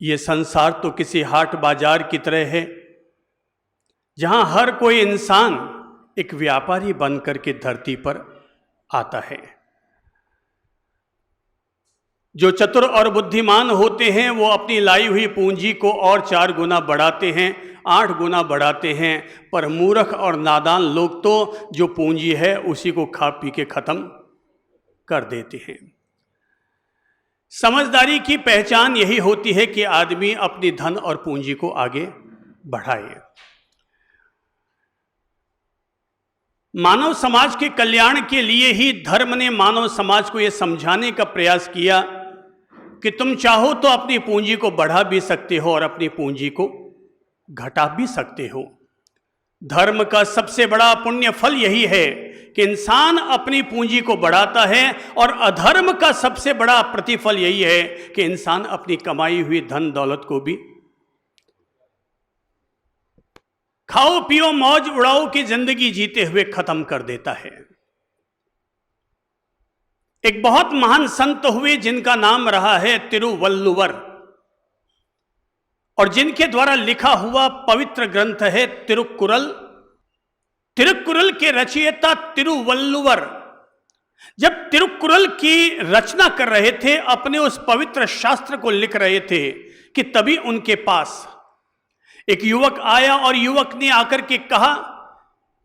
ये संसार तो किसी हाट बाजार की तरह है जहां हर कोई इंसान एक व्यापारी बनकर के धरती पर आता है। जो चतुर और बुद्धिमान होते हैं वो अपनी लाई हुई पूंजी को और 4 गुना बढ़ाते हैं, 8 गुना बढ़ाते हैं, पर मूर्ख और नादान लोग तो जो पूंजी है उसी को खा पी के खत्म कर देते हैं। समझदारी की पहचान यही होती है कि आदमी अपनी धन और पूंजी को आगे बढ़ाए। मानव समाज के कल्याण के लिए ही धर्म ने मानव समाज को यह समझाने का प्रयास किया कि तुम चाहो तो अपनी पूंजी को बढ़ा भी सकते हो और अपनी पूंजी को घटा भी सकते हो। धर्म का सबसे बड़ा पुण्य फल यही है कि इंसान अपनी पूंजी को बढ़ाता है, और अधर्म का सबसे बड़ा प्रतिफल यही है कि इंसान अपनी कमाई हुई धन दौलत को भी खाओ पियो मौज उड़ाओ की जिंदगी जीते हुए खत्म कर देता है। एक बहुत महान संत हुए जिनका नाम रहा है तिरुवल्लुवर, और जिनके द्वारा लिखा हुआ पवित्र ग्रंथ है तिरुकुरल। तिरुकुरल के रचयिता तिरुवल्लुवर जब तिरुकुरल की रचना कर रहे थे, अपने उस पवित्र शास्त्र को लिख रहे थे, कि तभी उनके पास एक युवक आया और युवक ने आकर के कहा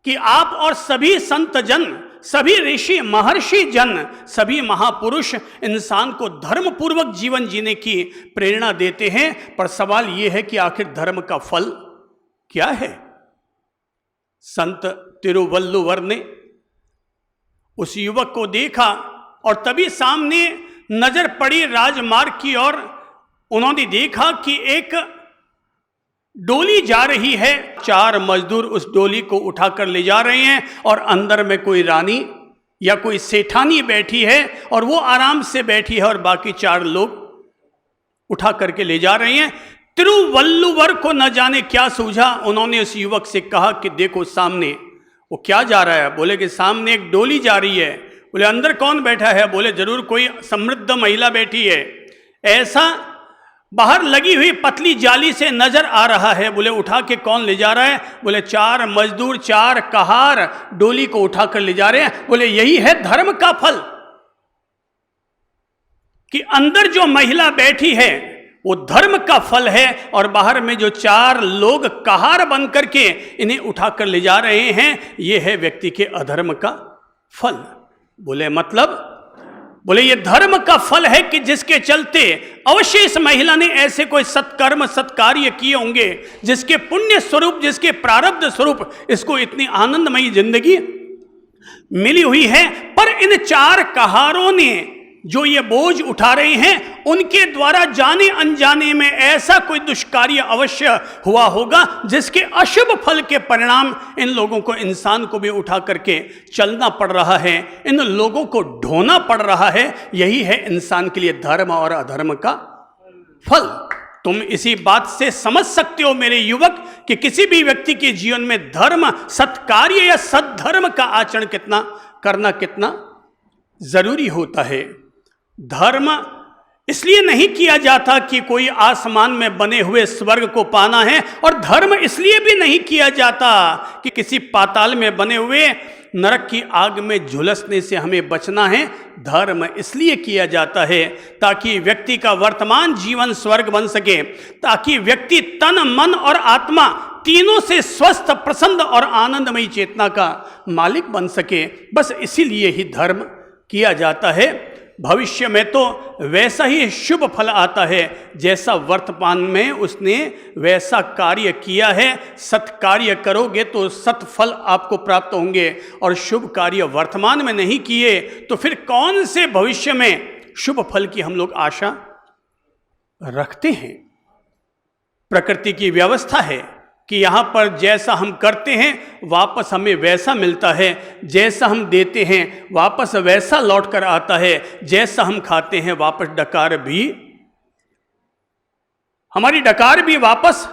कि आप और सभी संत जन, सभी ऋषि महर्षि जन, सभी महापुरुष इंसान को धर्म पूर्वक जीवन जीने की प्रेरणा देते हैं, पर सवाल यह है कि आखिर धर्म का फल क्या है। संत तिरुवल्लुवर ने उस युवक को देखा और तभी सामने नजर पड़ी राजमार्ग की ओर। उन्होंने देखा कि एक डोली जा रही है, 4 मजदूर उस डोली को उठाकर ले जा रहे हैं, और अंदर में कोई रानी या कोई सेठानी बैठी है और वो आराम से बैठी है, और बाकी 4 लोग उठा करके ले जा रहे हैं। तिरुवल्लुवर को न जाने क्या सूझा, उन्होंने उस युवक से कहा कि देखो सामने वो क्या जा रहा है। बोले कि सामने एक डोली जा रही है। बोले अंदर कौन बैठा है? बोले जरूर कोई समृद्ध महिला बैठी है, ऐसा बाहर लगी हुई पतली जाली से नजर आ रहा है। बोले उठा के कौन ले जा रहा है? बोले 4 मजदूर, 4 कहार डोली को उठाकर ले जा रहे हैं। बोले यही है धर्म का फल, कि अंदर जो महिला बैठी है वो धर्म का फल है, और बाहर में जो 4 लोग कहार बन करके इन्हें उठाकर ले जा रहे हैं, ये है व्यक्ति के अधर्म का फल। बोले मतलब? बोले ये धर्म का फल है कि जिसके चलते अवश्य इस महिला ने ऐसे कोई सत्कर्म सत्कार्य किए होंगे जिसके पुण्य स्वरूप, जिसके प्रारब्ध स्वरूप इसको इतनी आनंदमयी जिंदगी मिली हुई है। पर इन 4 कहारों ने जो ये बोझ उठा रहे हैं, उनके द्वारा जाने अनजाने में ऐसा कोई दुष्कार्य अवश्य हुआ होगा जिसके अशुभ फल के परिणाम इन लोगों को, इंसान को भी उठा करके चलना पड़ रहा है, इन लोगों को ढोना पड़ रहा है। यही है इंसान के लिए धर्म और अधर्म का फल। तुम इसी बात से समझ सकते हो मेरे युवक कि किसी भी व्यक्ति के जीवन में धर्म, सत्कार्य या सद्धर्म का आचरण कितना जरूरी होता है। धर्म इसलिए नहीं किया जाता कि कोई आसमान में बने हुए स्वर्ग को पाना है, और धर्म इसलिए भी नहीं किया जाता कि किसी पाताल में बने हुए नरक की आग में झुलसने से हमें बचना है। धर्म इसलिए किया जाता है ताकि व्यक्ति का वर्तमान जीवन स्वर्ग बन सके, ताकि व्यक्ति तन मन और आत्मा तीनों से स्वस्थ, प्रसन्न और आनंदमयी चेतना का मालिक बन सके। बस इसीलिए ही धर्म किया जाता है। भविष्य में तो वैसा ही शुभ फल आता है जैसा वर्तमान में उसने वैसा कार्य किया है। सत्कार्य करोगे तो सत्फल आपको प्राप्त होंगे, और शुभ कार्य वर्तमान में नहीं किए तो फिर कौन से भविष्य में शुभ फल की हम लोग आशा रखते हैं। प्रकृति की व्यवस्था है कि यहाँ पर जैसा हम करते हैं वापस हमें वैसा मिलता है, जैसा हम देते हैं वापस वैसा लौट कर आता है, जैसा हम खाते हैं वापस हमारी डकार भी वापस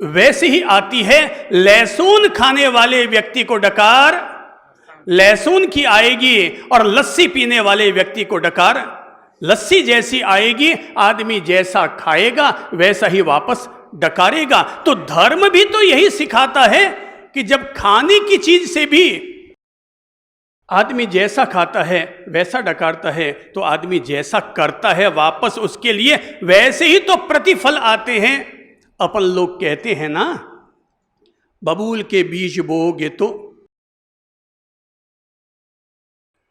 वैसे ही आती है। लहसुन खाने वाले व्यक्ति को डकार लहसुन की आएगी, और लस्सी पीने वाले व्यक्ति को डकार लस्सी जैसी आएगी, आदमी जैसा खाएगा वैसा ही वापस डकारेगा। तो धर्म भी तो यही सिखाता है कि जब खाने की चीज से भी आदमी जैसा खाता है वैसा डकारता है, तो आदमी जैसा करता है वापस उसके लिए वैसे ही तो प्रतिफल आते हैं। अपन लोग कहते हैं ना, बबूल के बीज बोओगे तो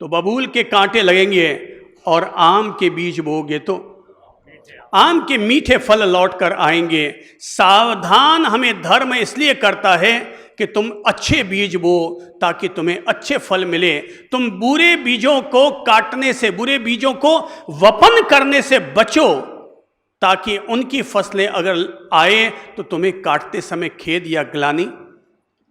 बबूल के कांटे लगेंगे, और आम के बीज बोओगे तो आम के मीठे फल लौट कर आएंगे। सावधान हमें धर्म इसलिए करता है कि तुम अच्छे बीज बो ताकि तुम्हें अच्छे फल मिले। तुम बुरे बीजों को काटने से, बुरे बीजों को वपन करने से बचो, ताकि उनकी फसलें अगर आए तो तुम्हें काटते समय खेद या ग्लानि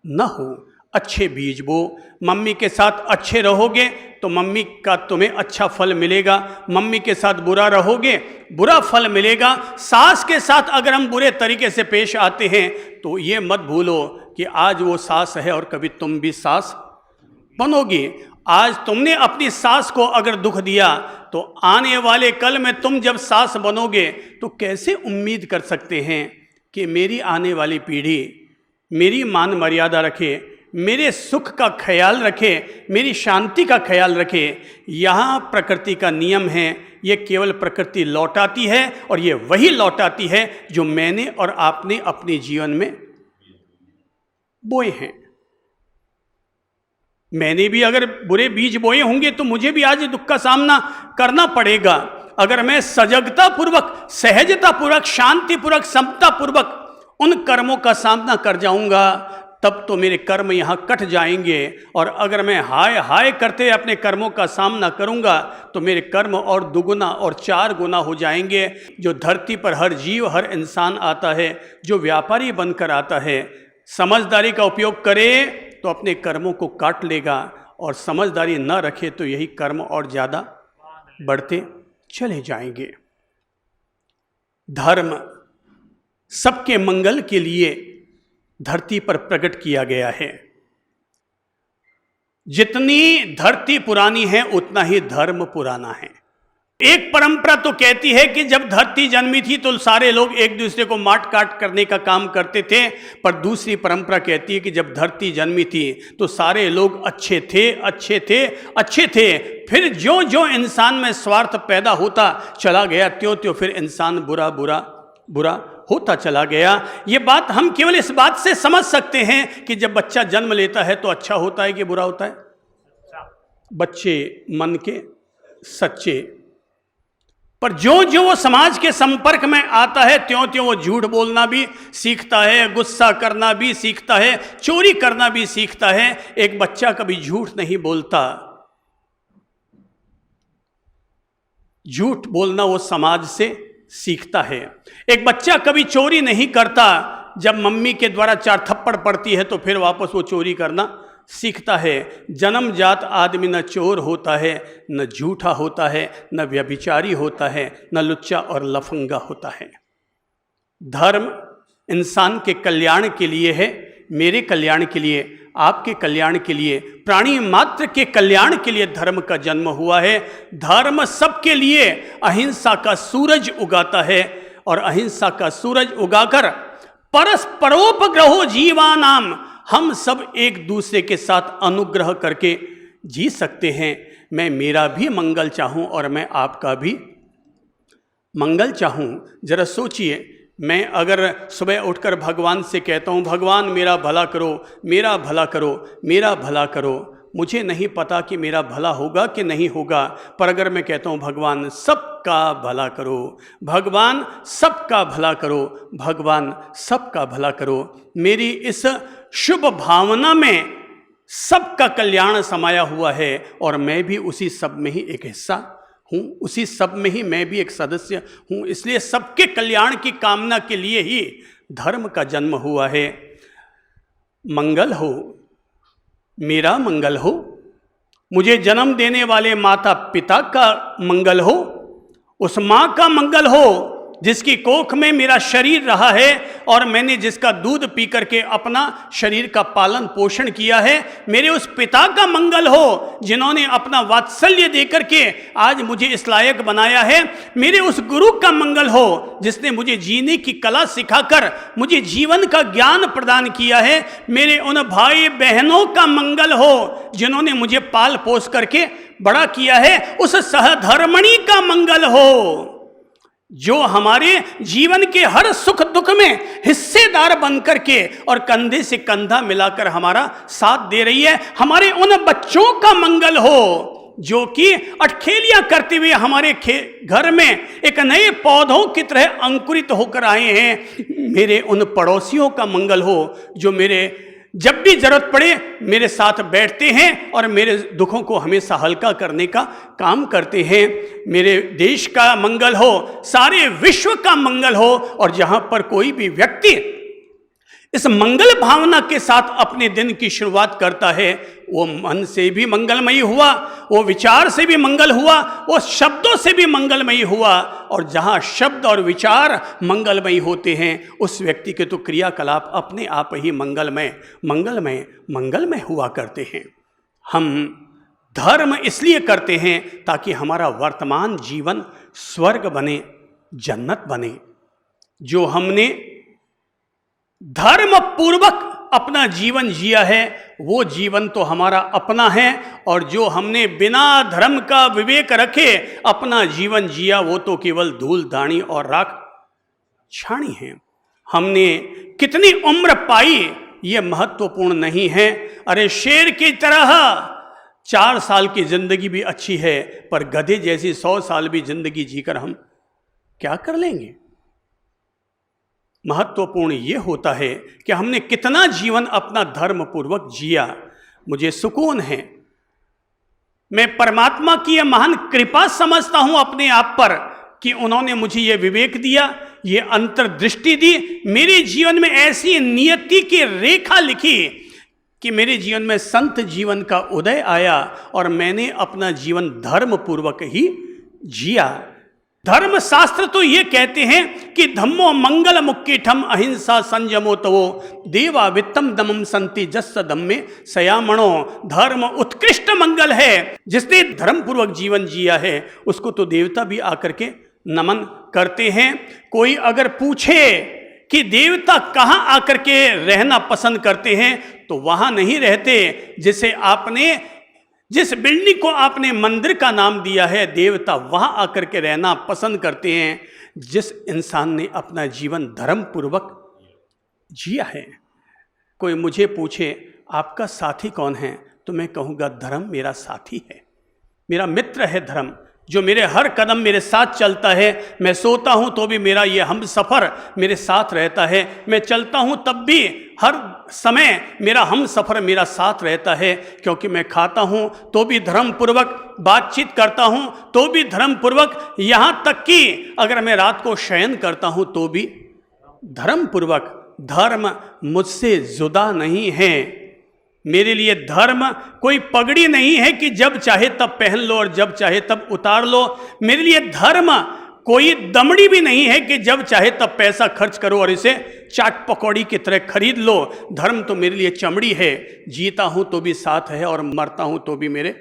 न हो। अच्छे बीज बो, मम्मी के साथ अच्छे रहोगे तो मम्मी का तुम्हें अच्छा फल मिलेगा, मम्मी के साथ बुरा रहोगे बुरा फल मिलेगा। सास के साथ अगर हम बुरे तरीके से पेश आते हैं तो ये मत भूलो कि आज वो सास है और कभी तुम भी सास बनोगी। आज तुमने अपनी सास को अगर दुख दिया तो आने वाले कल में तुम जब सास बनोगे तो कैसे उम्मीद कर सकते हैं कि मेरी आने वाली पीढ़ी मेरी मान मर्यादा रखे, मेरे सुख का ख्याल रखे, मेरी शांति का ख्याल रखे। यहाँ प्रकृति का नियम है, ये केवल प्रकृति लौटाती है, और ये वही लौटाती है जो मैंने और आपने अपने जीवन में बोए हैं। मैंने भी अगर बुरे बीज बोए होंगे तो मुझे भी आज दुख का सामना करना पड़ेगा। अगर मैं सजगता पूर्वक, सहजता पूर्वक, शांति पूर्वक, समता पूर्वक उन कर्मों का सामना कर जाऊंगा तब तो मेरे कर्म यहाँ कट जाएंगे। और अगर मैं हाय हाय करते अपने कर्मों का सामना करूँगा तो मेरे कर्म और दुगुना और 4 गुना हो जाएंगे। जो धरती पर हर जीव, हर इंसान आता है, जो व्यापारी बनकर आता है, समझदारी का उपयोग करे तो अपने कर्मों को काट लेगा, और समझदारी न रखे तो यही कर्म और ज़्यादा बढ़ते चले जाएंगे। धर्म सबके मंगल के लिए धरती पर प्रकट किया गया है। जितनी धरती पुरानी है उतना ही धर्म पुराना है। एक परंपरा तो कहती है कि जब धरती जन्मी थी तो सारे लोग एक दूसरे को मार काट करने का काम करते थे, पर दूसरी परंपरा कहती है कि जब धरती जन्मी थी तो सारे लोग अच्छे थे, अच्छे थे, अच्छे थे। फिर जो जो इंसान में स्वार्थ पैदा होता चला गया, त्यों त्यों फिर इंसान बुरा बुरा बुरा होता चला गया। ये बात हम केवल इस बात से समझ सकते हैं कि जब बच्चा जन्म लेता है तो अच्छा होता है कि बुरा होता है। बच्चे मन के सच्चे, पर जो जो वो समाज के संपर्क में आता है त्यों त्यों वो झूठ बोलना भी सीखता है, गुस्सा करना भी सीखता है, चोरी करना भी सीखता है। एक बच्चा कभी झूठ नहीं बोलता, झूठ बोलना वो समाज से सीखता है। एक बच्चा कभी चोरी नहीं करता, जब मम्मी के द्वारा 4 थप्पड़ पड़ती है तो फिर वापस वो चोरी करना सीखता है। जन्मजात आदमी न चोर होता है, न झूठा होता है, न व्यभिचारी होता है, न लुच्चा और लफंगा होता है। धर्म इंसान के कल्याण के लिए है, मेरे कल्याण के लिए, आपके कल्याण के लिए, प्राणी मात्र के कल्याण के लिए धर्म का जन्म हुआ है। धर्म सबके लिए अहिंसा का सूरज उगाता है, और अहिंसा का सूरज उगाकर परस्परोपग्रहो जीवानाम, हम सब एक दूसरे के साथ अनुग्रह करके जी सकते हैं। मैं मेरा भी मंगल चाहूं और मैं आपका भी मंगल चाहूं। जरा सोचिए, मैं अगर सुबह उठकर भगवान से कहता हूँ भगवान मेरा भला करो, मेरा भला करो, मेरा भला करो, मुझे नहीं पता कि मेरा भला होगा कि नहीं होगा, पर अगर मैं कहता हूँ भगवान सबका भला करो, भगवान सबका भला करो, भगवान सबका भला करो, मेरी इस शुभ भावना में सबका कल्याण समाया हुआ है, और मैं भी उसी सब में ही एक हिस्सा हूँ, उसी सब में ही मैं भी एक सदस्य हूँ। इसलिए सबके कल्याण की कामना के लिए ही धर्म का जन्म हुआ है। मंगल हो, मेरा मंगल हो, मुझे जन्म देने वाले माता पिता का मंगल हो, उस माँ का मंगल हो जिसकी कोख में मेरा शरीर रहा है और मैंने जिसका दूध पी करके अपना शरीर का पालन पोषण किया है, मेरे उस पिता का मंगल हो जिन्होंने अपना वात्सल्य देकर के आज मुझे इस लायक बनाया है। मेरे उस गुरु का मंगल हो जिसने मुझे जीने की कला सिखाकर मुझे जीवन का ज्ञान प्रदान किया है। मेरे उन भाई बहनों का मंगल हो जिन्होंने मुझे पाल पोस करके बड़ा किया है। उस सहधर्मणी का मंगल हो जो हमारे जीवन के हर सुख दुख में हिस्सेदार बनकर के और कंधे से कंधा मिलाकर हमारा साथ दे रही है। हमारे उन बच्चों का मंगल हो जो कि अटखेलियां करते हुए हमारे घर में एक नए पौधों की तरह अंकुरित होकर आए हैं। मेरे उन पड़ोसियों का मंगल हो जो मेरे जब भी जरूरत पड़े मेरे साथ बैठते हैं और मेरे दुखों को हमेशा हल्का करने का काम करते हैं। मेरे देश का मंगल हो, सारे विश्व का मंगल हो, और जहां पर कोई भी व्यक्ति इस मंगल भावना के साथ अपने दिन की शुरुआत करता है, वो मन से भी मंगलमयी हुआ, वो विचार से भी मंगल हुआ, वो शब्दों से भी मंगलमयी हुआ। और जहाँ शब्द और विचार मंगलमयी होते हैं उस व्यक्ति के तो क्रियाकलाप अपने आप ही मंगलमय मंगलमय मंगलमय हुआ करते हैं। हम धर्म इसलिए करते हैं ताकि हमारा वर्तमान जीवन स्वर्ग बने, जन्नत बने। जो हमने धर्म पूर्वक अपना जीवन जिया है वो जीवन तो हमारा अपना है, और जो हमने बिना धर्म का विवेक रखे अपना जीवन जिया वो तो केवल धूल दानी और राख छानी है। हमने कितनी उम्र पाई ये महत्वपूर्ण नहीं है। अरे शेर की तरह 4 साल की जिंदगी भी अच्छी है, पर गधे जैसी 100 साल भी जिंदगी जीकर हम क्या कर लेंगे। महत्वपूर्ण ये होता है कि हमने कितना जीवन अपना धर्म पूर्वक जिया। मुझे सुकून है, मैं परमात्मा की यह महान कृपा समझता हूं अपने आप पर कि उन्होंने मुझे ये विवेक दिया, ये अंतर्दृष्टि दी, मेरे जीवन में ऐसी नियति की रेखा लिखी कि मेरे जीवन में संत जीवन का उदय आया और मैंने अपना जीवन धर्म पूर्वक ही जिया। धर्म शास्त्र तो ये कहते हैं कि धम्मो मंगल मुक्कीठम अहिंसा संयमो तवो देवा वित्तम दमम संति जस्स धम्मे सयामणो। धर्म उत्कृष्ट मंगल है। जिसने धर्म पूर्वक जीवन जिया है उसको तो देवता भी आकर के नमन करते हैं। कोई अगर पूछे कि देवता कहाँ आकर के रहना पसंद करते हैं तो वहां नहीं रहते। जिस बिल्डिंग को आपने मंदिर का नाम दिया है देवता वहां आकर के रहना पसंद करते हैं जिस इंसान ने अपना जीवन धर्म पूर्वक जिया है। कोई मुझे पूछे आपका साथी कौन है तो मैं कहूँगा धर्म मेरा साथी है, मेरा मित्र है धर्म, जो मेरे हर कदम मेरे साथ चलता है। मैं सोता हूँ तो भी मेरा ये हम सफ़र मेरे साथ रहता है, मैं चलता हूँ तब भी हर समय मेरा हम सफ़र मेरा साथ रहता है। क्योंकि मैं खाता हूँ तो भी धर्म पूर्वक, बातचीत करता हूँ तो भी धर्म पूर्वक, यहाँ तक कि अगर मैं रात को शयन करता हूँ तो भी धर्म पूर्वक। धर्म मुझसे जुदा नहीं है। मेरे लिए धर्म कोई पगड़ी नहीं है कि जब चाहे तब पहन लो और जब चाहे तब उतार लो। मेरे लिए धर्म कोई दमड़ी भी नहीं है कि जब चाहे तब पैसा खर्च करो और इसे चाट पकौड़ी की तरह खरीद लो। धर्म तो मेरे लिए चमड़ी है, जीता हूं तो भी साथ है और मरता हूं तो भी मेरे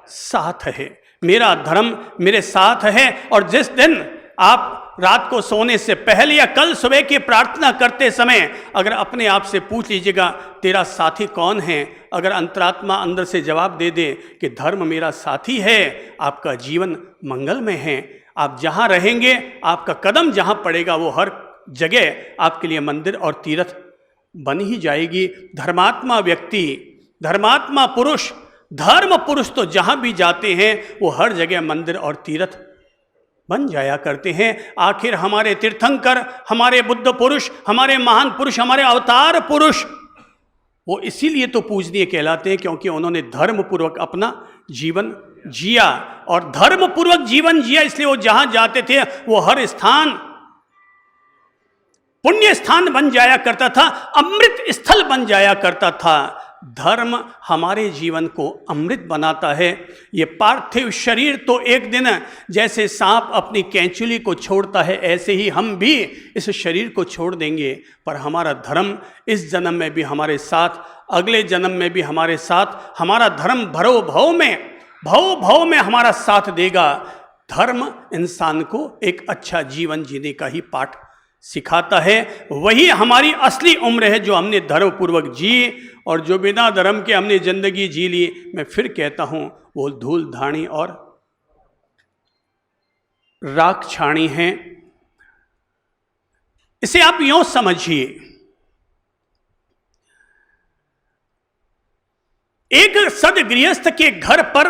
साथ है। मेरा धर्म मेरे साथ है। और जिस दिन आप रात को सोने से पहले या कल सुबह की प्रार्थना करते समय अगर अपने आप से पूछ लीजिएगा तेरा साथी कौन है, अगर अंतरात्मा अंदर से जवाब दे दे कि धर्म मेरा साथी है, आपका जीवन मंगलमय है। आप जहाँ रहेंगे, आपका कदम जहाँ पड़ेगा वो हर जगह आपके लिए मंदिर और तीर्थ बन ही जाएगी। धर्मात्मा व्यक्ति, धर्मात्मा पुरुष, धर्म पुरुष तो जहाँ भी जाते हैं वो हर जगह मंदिर और तीर्थ बन जाया करते हैं। आखिर हमारे तीर्थंकर, हमारे बुद्ध पुरुष, हमारे महान पुरुष, हमारे अवतार पुरुष वो इसीलिए तो पूजनीय कहलाते हैं क्योंकि उन्होंने धर्म पूर्वक अपना जीवन जिया। और धर्म पूर्वक जीवन जिया इसलिए वो जहां जाते थे वो हर स्थान पुण्य स्थान बन जाया करता था, अमृत स्थल बन जाया करता था। धर्म हमारे जीवन को अमृत बनाता है। ये पार्थिव शरीर तो एक दिन जैसे सांप अपनी कैंचुली को छोड़ता है, ऐसे ही हम भी इस शरीर को छोड़ देंगे, पर हमारा धर्म इस जन्म में भी हमारे साथ, अगले जन्म में भी हमारे साथ। हमारा धर्म भव भव में हमारा साथ देगा। धर्म इंसान को एक अच्छा जीवन जीने का ही पाठ सिखाता है। वही हमारी असली उम्र है जो हमने धर्म पूर्वक जी, और जो बिना धर्म के हमने जिंदगी जी ली, मैं फिर कहता हूं वो धूल धाणी और राख छाणी है। इसे आप यूं समझिए, एक सदगृहस्थ के घर पर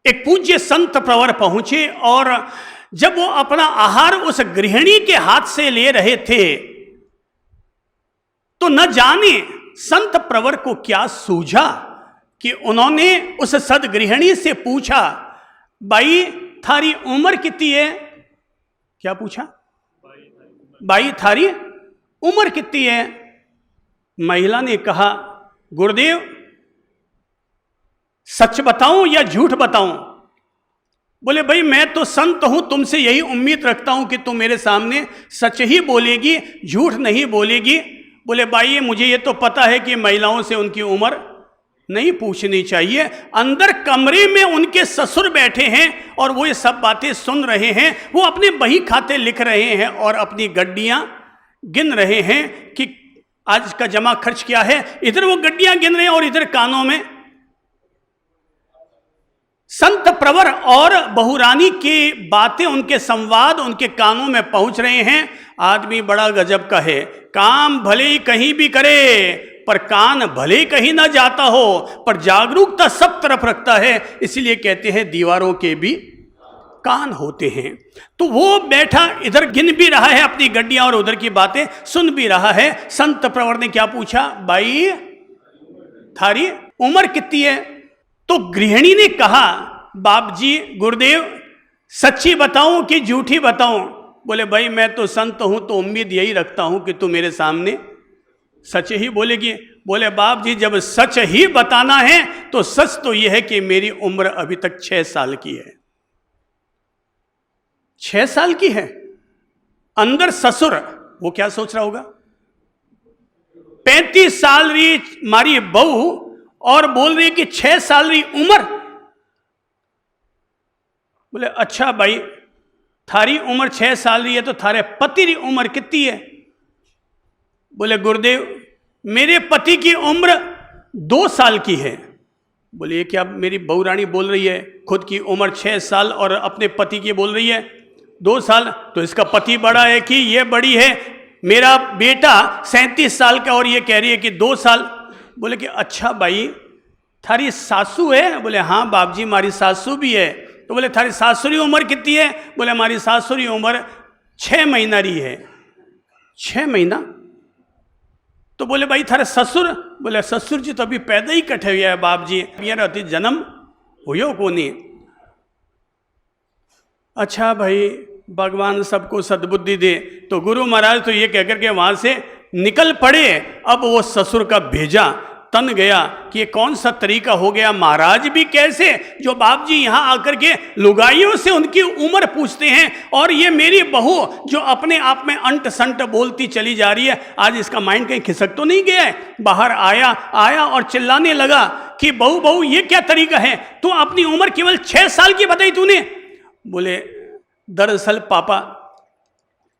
एक पूज्य संत प्रवर पहुंचे, और जब वो अपना आहार उस गृहिणी के हाथ से ले रहे थे तो न जाने संत प्रवर को क्या सूझा कि उन्होंने उस सदगृहिणी से पूछा, भाई थारी उम्र कितनी है? क्या पूछा? भाई थारी उम्र कितनी है? महिला ने कहा, गुरुदेव सच बताऊं या झूठ बताऊं? बोले, भाई मैं तो संत हूं, तुमसे यही उम्मीद रखता हूं कि तुम मेरे सामने सच ही बोलेगी, झूठ नहीं बोलेगी। बोले, भाई मुझे ये तो पता है कि महिलाओं से उनकी उम्र नहीं पूछनी चाहिए। अंदर कमरे में उनके ससुर बैठे हैं और वो ये सब बातें सुन रहे हैं। वो अपने बही खाते लिख रहे हैं और अपनी गड्डियां गिन रहे हैं कि आज का जमा खर्च क्या है। इधर वो गड्डियां गिन रहे हैं और इधर कानों में संत प्रवर और बहुरानी की बातें, उनके संवाद उनके कानों में पहुंच रहे हैं। आदमी बड़ा गजब का है, काम भले ही कहीं भी करे पर कान भले ही कहीं ना जाता हो, पर जागरूकता सब तरफ रखता है। इसलिए कहते हैं दीवारों के भी कान होते हैं। तो वो बैठा इधर गिन भी रहा है अपनी गड्डियां और उधर की बातें सुन भी रहा है। संत प्रवर ने क्या पूछा, भाई थारी उम्र कितनी है? तो गृहिणी ने कहा, बाप जी गुरुदेव सच्ची बताऊं कि झूठी बताऊं? बोले, भाई मैं तो संत हूं तो उम्मीद यही रखता हूं कि तू मेरे सामने सच ही बोलेगी। बोले, बाप जी जब सच ही बताना है तो सच तो यह है कि मेरी उम्र अभी तक 6 साल की है। 6 साल की है। अंदर ससुर वो क्या सोच रहा होगा? 35 साल री मारी बहू और बोल रही कि 6 साल री उम्र। बोले, अच्छा भाई थारी उम्र 6 साल री है तो थारे पति री उम्र कितनी है? बोले, गुरुदेव मेरे पति की उम्र 2 साल की है। बोले, ये क्या मेरी बहू रानी बोल रही है? खुद की उम्र 6 साल और अपने पति की बोल रही है 2 साल। तो इसका पति बड़ा है कि ये बड़ी है? मेरा बेटा 37 साल का और ये कह रही है कि 2 साल। बोले कि अच्छा भाई थारी सासू है? बोले, हाँ बाप जी हमारी सासू भी है। तो बोले, थारी सासुरी उम्र कितनी है? बोले, हमारी सासुरी उम्र 6 महीना रही है। 6 महीना? तो बोले, भाई थारे ससुर? बोले, ससुर जी तो अभी पैदा ही कटे हुए है बाप जी, मेरा जन्म हुयो को नहीं। अच्छा भाई भगवान सबको सद्बुद्धि दे। तो गुरु महाराज तो ये कहकर के वहां से निकल पड़े। अब वो ससुर का भेजा तन गया कि ये कौन सा तरीका हो गया। महाराज भी कैसे जो बाप जी यहाँ आकर के लुगाइयों से उनकी उम्र पूछते हैं, और ये मेरी बहू जो अपने आप में अंट संट बोलती चली जा रही है। आज इसका माइंड कहीं खिसक तो नहीं गया है? बाहर आया और चिल्लाने लगा कि बहू बहू ये क्या तरीका है? तू अपनी उम्र केवल 6 साल की बताई तूने। बोले, दरअसल पापा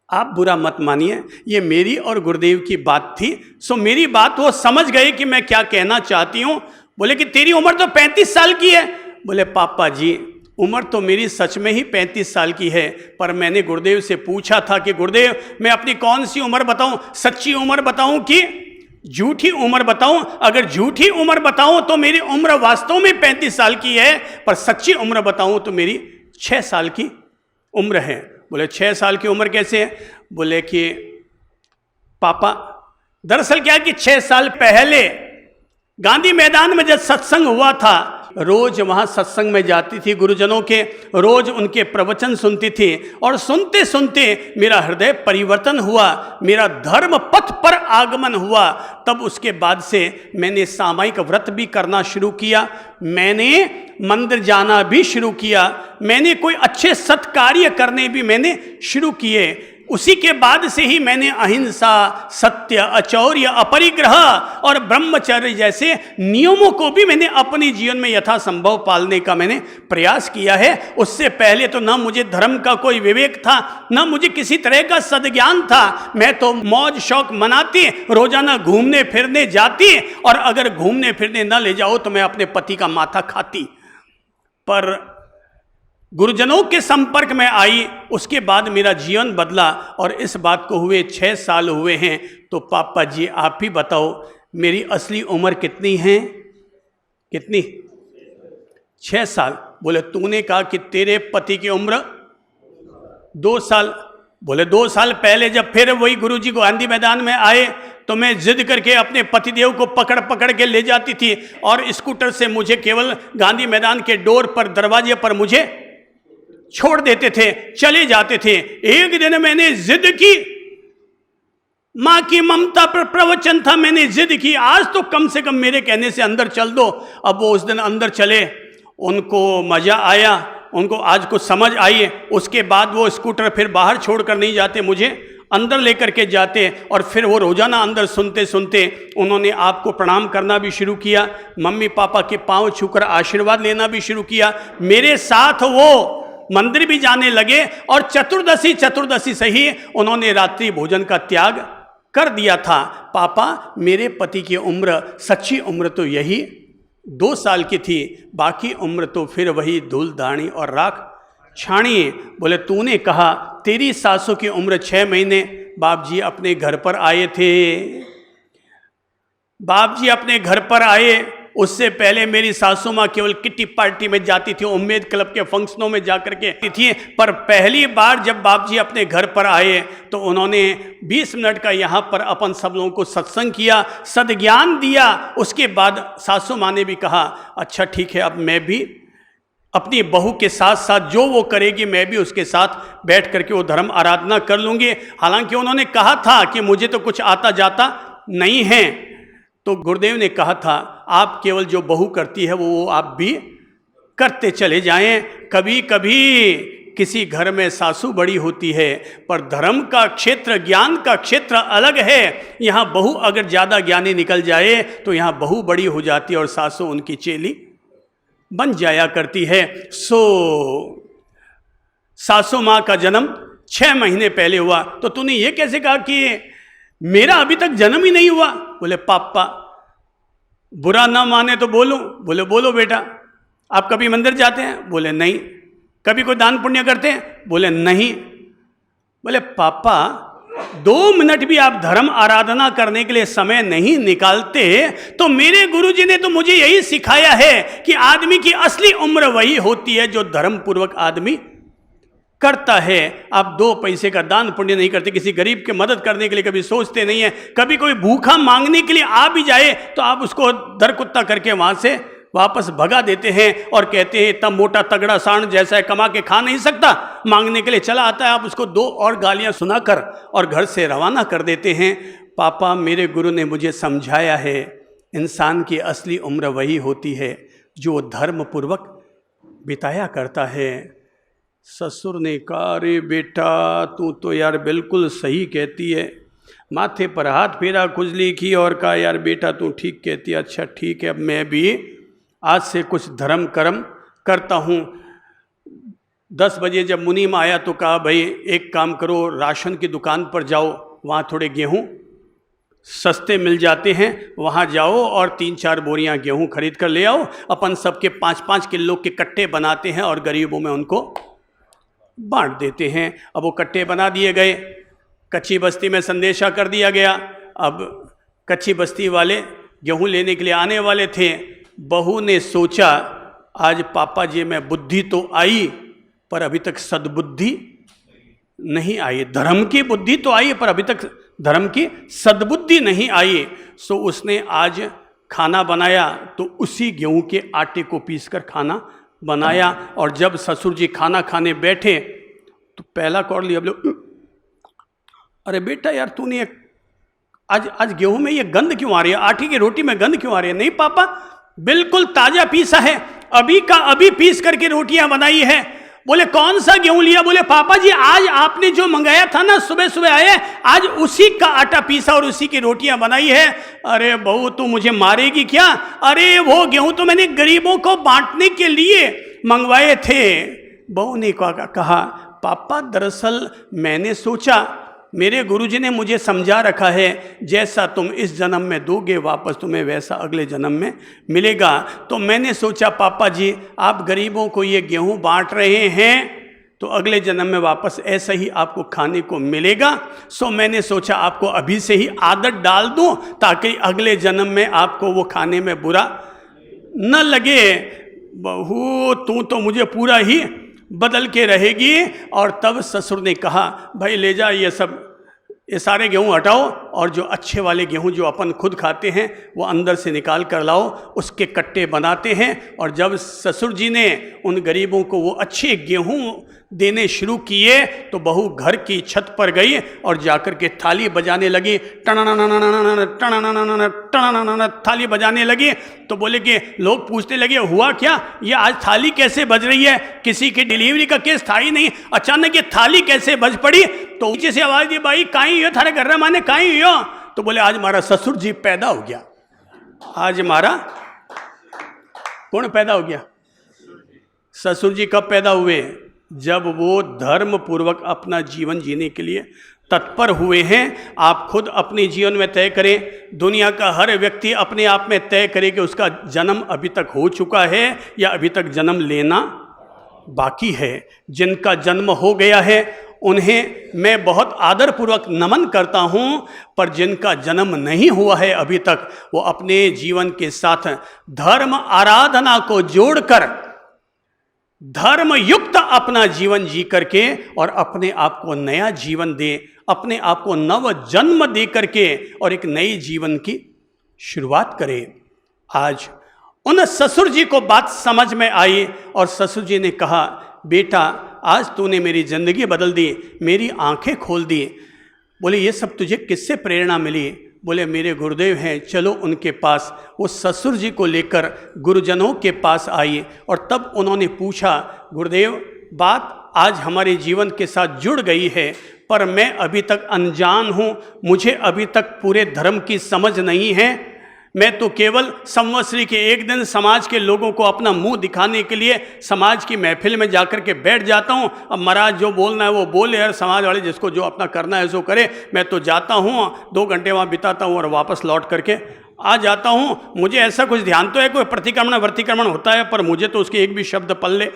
आप बुरा मत मानिए, ये मेरी और गुरुदेव की बात थी। सो मेरी बात वो समझ गए कि मैं क्या कहना चाहती हूँ। बोले कि तेरी उम्र तो 35 साल की है। बोले, पापा जी उम्र तो मेरी सच में ही 35 साल की है, पर मैंने गुरुदेव से पूछा था कि गुरुदेव मैं अपनी कौन सी उम्र बताऊं, सच्ची उम्र बताऊं कि झूठी उम्र बताऊं? अगर झूठी उम्र बताऊं तो मेरी उम्र वास्तव में 35 साल की है, पर सच्ची उम्र बताऊं तो मेरी 6 साल की उम्र है। बोले, 6 साल की उम्र कैसे है? बोले कि पापा दरअसल क्या है कि 6 साल पहले गांधी मैदान में जब सत्संग हुआ था रोज वहाँ सत्संग में जाती थी गुरुजनों के, रोज उनके प्रवचन सुनती थी और सुनते सुनते मेरा हृदय परिवर्तन हुआ, मेरा धर्म पथ पर आगमन हुआ। तब उसके बाद से मैंने सामयिक व्रत भी करना शुरू किया, मैंने मंदिर जाना भी शुरू किया, मैंने कोई अच्छे सत्कार्य करने भी मैंने शुरू किए। उसी के बाद से ही मैंने अहिंसा, सत्य, अचौर्य, अपरिग्रह और ब्रह्मचर्य जैसे नियमों को भी मैंने अपने जीवन में यथासंभव पालने का मैंने प्रयास किया है। उससे पहले तो ना मुझे धर्म का कोई विवेक था, ना मुझे किसी तरह का सद्ज्ञान था। मैं तो मौज शौक मनाती, रोजाना घूमने फिरने जाती, और अगर घूमने फिरने ना ले जाओ तो मैं अपने पति का माथा खाती। पर गुरुजनों के संपर्क में आई, उसके बाद मेरा जीवन बदला। और इस बात को हुए 6 साल हुए हैं। तो पापा जी आप ही बताओ मेरी असली उम्र कितनी है? कितनी? 6 साल। बोले तूने कहा कि तेरे पति की उम्र 2 साल। बोले 2 साल पहले जब फिर वही गुरुजी को गांधी मैदान में आए तो मैं जिद करके अपने पतिदेव को पकड़ पकड़ के ले जाती थी और स्कूटर से मुझे केवल गांधी मैदान के डोर पर, दरवाजे पर मुझे छोड़ देते थे, चले जाते थे। एक दिन मैंने जिद की, मां की ममता पर प्रवचन था, मैंने जिद की आज तो कम से कम मेरे कहने से अंदर चल दो। अब वो उस दिन अंदर चले, उनको मजा आया, उनको आज कुछ समझ आई। उसके बाद वो स्कूटर फिर बाहर छोड़कर नहीं जाते, मुझे अंदर लेकर के जाते। और फिर वो रोजाना अंदर सुनते सुनते उन्होंने आपको प्रणाम करना भी शुरू किया, मम्मी पापा के पांव छूकर आशीर्वाद लेना भी शुरू किया। मेरे साथ वो मंदिर भी जाने लगे और चतुर्दशी से ही उन्होंने रात्रि भोजन का त्याग कर दिया था। पापा मेरे पति की उम्र, सच्ची उम्र तो यही 2 साल की थी, बाकी उम्र तो फिर वही धूल दानी और राख छाणी। बोले तूने कहा तेरी सासू की उम्र 6 महीने। बाप जी अपने घर पर आए थे, बाप जी अपने घर पर आए। उससे पहले मेरी सासू माँ केवल किट्टी पार्टी में जाती थी, उम्मीद क्लब के फंक्शनों में जाकर के थी। पर पहली बार जब बाप जी अपने घर पर आए तो उन्होंने 20 मिनट का यहाँ पर अपन सब लोगों को सत्संग किया, सद्ज्ञान दिया। उसके बाद सासू माँ ने भी कहा अच्छा ठीक है, अब मैं भी अपनी बहू के साथ साथ जो वो करेगी मैं भी उसके साथ बैठ करके वो धर्म आराधना कर लूँगी। हालांकि उन्होंने कहा था कि मुझे तो कुछ आता जाता नहीं है। तो गुरुदेव ने कहा था आप केवल जो बहू करती है वो आप भी करते चले जाएं। कभी कभी किसी घर में सासू बड़ी होती है, पर धर्म का क्षेत्र, ज्ञान का क्षेत्र अलग है। यहाँ बहू अगर ज़्यादा ज्ञानी निकल जाए तो यहाँ बहू बड़ी हो जाती है और सासू उनकी चेली बन जाया करती है। सासू माँ का जन्म 6 महीने पहले हुआ। तो तूने ये कैसे कहा कि मेरा अभी तक जन्म ही नहीं हुआ? बोले पापा बुरा ना माने तो बोलूं। बोले बोलो बेटा। आप कभी मंदिर जाते हैं? बोले नहीं। कभी कोई दान पुण्य करते हैं? बोले नहीं। बोले पापा 2 मिनट भी आप धर्म आराधना करने के लिए समय नहीं निकालते? तो मेरे गुरुजी ने तो मुझे यही सिखाया है कि आदमी की असली उम्र वही होती है जो धर्म पूर्वक आदमी करता है। आप 2 पैसे का दान पुण्य नहीं करते, किसी गरीब की मदद करने के लिए कभी सोचते नहीं है। कभी कोई भूखा मांगने के लिए आ भी जाए तो आप उसको दर कुत्ता करके वहां से वापस भगा देते हैं और कहते हैं इतना मोटा तगड़ा सांड जैसा है, कमा के खा नहीं सकता, मांगने के लिए चला आता है। आप उसको 2 और गालियां सुनाकर और घर से रवाना कर देते हैं। पापा मेरे गुरु ने मुझे समझाया है इंसान की असली उम्र वही होती है जो धर्म पूर्वक बिताया करता है। ससुर ने कहा अरे बेटा तू तो यार बिल्कुल सही कहती है। माथे पर हाथ फेरा, खुजली की और कहा यार बेटा तू ठीक कहती है। अच्छा ठीक है, अब मैं भी आज से कुछ धर्म कर्म करता हूँ। 10 बजे जब मुनीम आया तो कहा भाई एक काम करो, राशन की दुकान पर जाओ, वहाँ थोड़े गेहूँ सस्ते मिल जाते हैं, वहाँ जाओ और 3-4 बोरियाँ गेहूँ खरीद कर ले आओ। अपन सबके 5-5 किलो के कट्टे बनाते हैं और गरीबों में उनको बांट देते हैं। अब वो कट्टे बना दिए गए, कच्ची बस्ती में संदेशा कर दिया गया। अब कच्ची बस्ती वाले गेहूँ लेने के लिए आने वाले थे। बहू ने सोचा आज पापा जी में बुद्धि तो आई पर अभी तक सद्बुद्धि नहीं आई। धर्म की बुद्धि तो आई पर अभी तक धर्म की सद्बुद्धि नहीं आई। सो उसने आज खाना बनाया तो उसी गेहूं के आटे को पीसकर खाना बनाया। और जब ससुर जी खाना खाने बैठे तो पहला कौर लिया, बोले अरे बेटा यार तूने आज गेहूं में ये गंध क्यों आ रही है, आटे की रोटी में गंध क्यों आ रही है? नहीं पापा, बिल्कुल ताजा पीसा है, अभी का अभी पीस करके रोटियां बनाई है। बोले कौन सा गेहूं लिया? बोले पापा जी आज आपने जो मंगाया था ना, सुबह सुबह आए, आज उसी का आटा पीसा और उसी की रोटियां बनाई है। अरे बहू तू मुझे मारेगी क्या? अरे वो गेहूं तो मैंने गरीबों को बांटने के लिए मंगवाए थे। बहू ने कहा पापा दरअसल मैंने सोचा, मेरे गुरुजी ने मुझे समझा रखा है जैसा तुम इस जन्म में दोगे वापस तुम्हें वैसा अगले जन्म में मिलेगा। तो मैंने सोचा पापा जी आप गरीबों को ये गेहूं बांट रहे हैं तो अगले जन्म में वापस ऐसा ही आपको खाने को मिलेगा। सो मैंने सोचा आपको अभी से ही आदत डाल दूं ताकि अगले जन्म में आपको वो खाने में बुरा न लगे। बहू तू तो मुझे पूरा ही बदल के रहेगी। और तब ससुर ने कहा भाई ले जा ये सारे गेहूं हटाओ और जो अच्छे वाले गेहूं जो अपन खुद खाते हैं वो अंदर से निकाल कर लाओ, उसके कट्टे बनाते हैं। और जब ससुर जी ने उन गरीबों को वो अच्छे गेहूं देने शुरू किए तो बहू घर की छत पर गई और जाकर के थाली बजाने लगी, थाली बजाने लगी। तो बोले कि लोग पूछने लगे हुआ क्या, ये आज थाली कैसे बज रही है? किसी की डिलीवरी का केस था ही नहीं, अचानक ये थाली कैसे बज पड़ी? तो नीचे से आवाज दी भाई काई हो थारे घर माने काई हो? तो बोले आज हमारा ससुर जी पैदा हो गया। आज हमारा कौन पैदा हो गया? ससुर जी कब पैदा हुए? जब वो धर्म पूर्वक अपना जीवन जीने के लिए तत्पर हुए हैं। आप खुद अपने जीवन में तय करें, दुनिया का हर व्यक्ति अपने आप में तय करे कि उसका जन्म अभी तक हो चुका है या अभी तक जन्म लेना बाकी है। जिनका जन्म हो गया है उन्हें मैं बहुत आदरपूर्वक नमन करता हूं, पर जिनका जन्म नहीं हुआ है अभी तक वो अपने जीवन के साथ धर्म आराधना को जोड़कर धर्म युक्त अपना जीवन जी करके और अपने आप को नया जीवन दे, अपने आप को नव जन्म दे करके और एक नई जीवन की शुरुआत करे। आज उन ससुर जी को बात समझ में आई और ससुर जी ने कहा बेटा आज तूने मेरी जिंदगी बदल दी, मेरी आंखें खोल दी। बोले ये सब तुझे किससे प्रेरणा मिली? बोले मेरे गुरुदेव हैं, चलो उनके पास। वो ससुर जी को लेकर गुरुजनों के पास आई और तब उन्होंने पूछा गुरुदेव बात आज हमारे जीवन के साथ जुड़ गई है, पर मैं अभी तक अनजान हूँ, मुझे अभी तक पूरे धर्म की समझ नहीं है। मैं तो केवल संवत्सरी के एक दिन समाज के लोगों को अपना मुंह दिखाने के लिए समाज की महफिल में जाकर के बैठ जाता हूँ। अब महाराज जो बोलना है वो बोले और समाज वाले जिसको जो अपना करना है सो करे। मैं तो जाता हूँ 2 घंटे वहाँ बिताता हूँ और वापस लौट करके आ जाता हूँ। मुझे ऐसा कुछ ध्यान तो है, कोई प्रतिक्रमण वर्तिक्रमण होता है, पर मुझे तो उसके एक भी शब्द पल्ले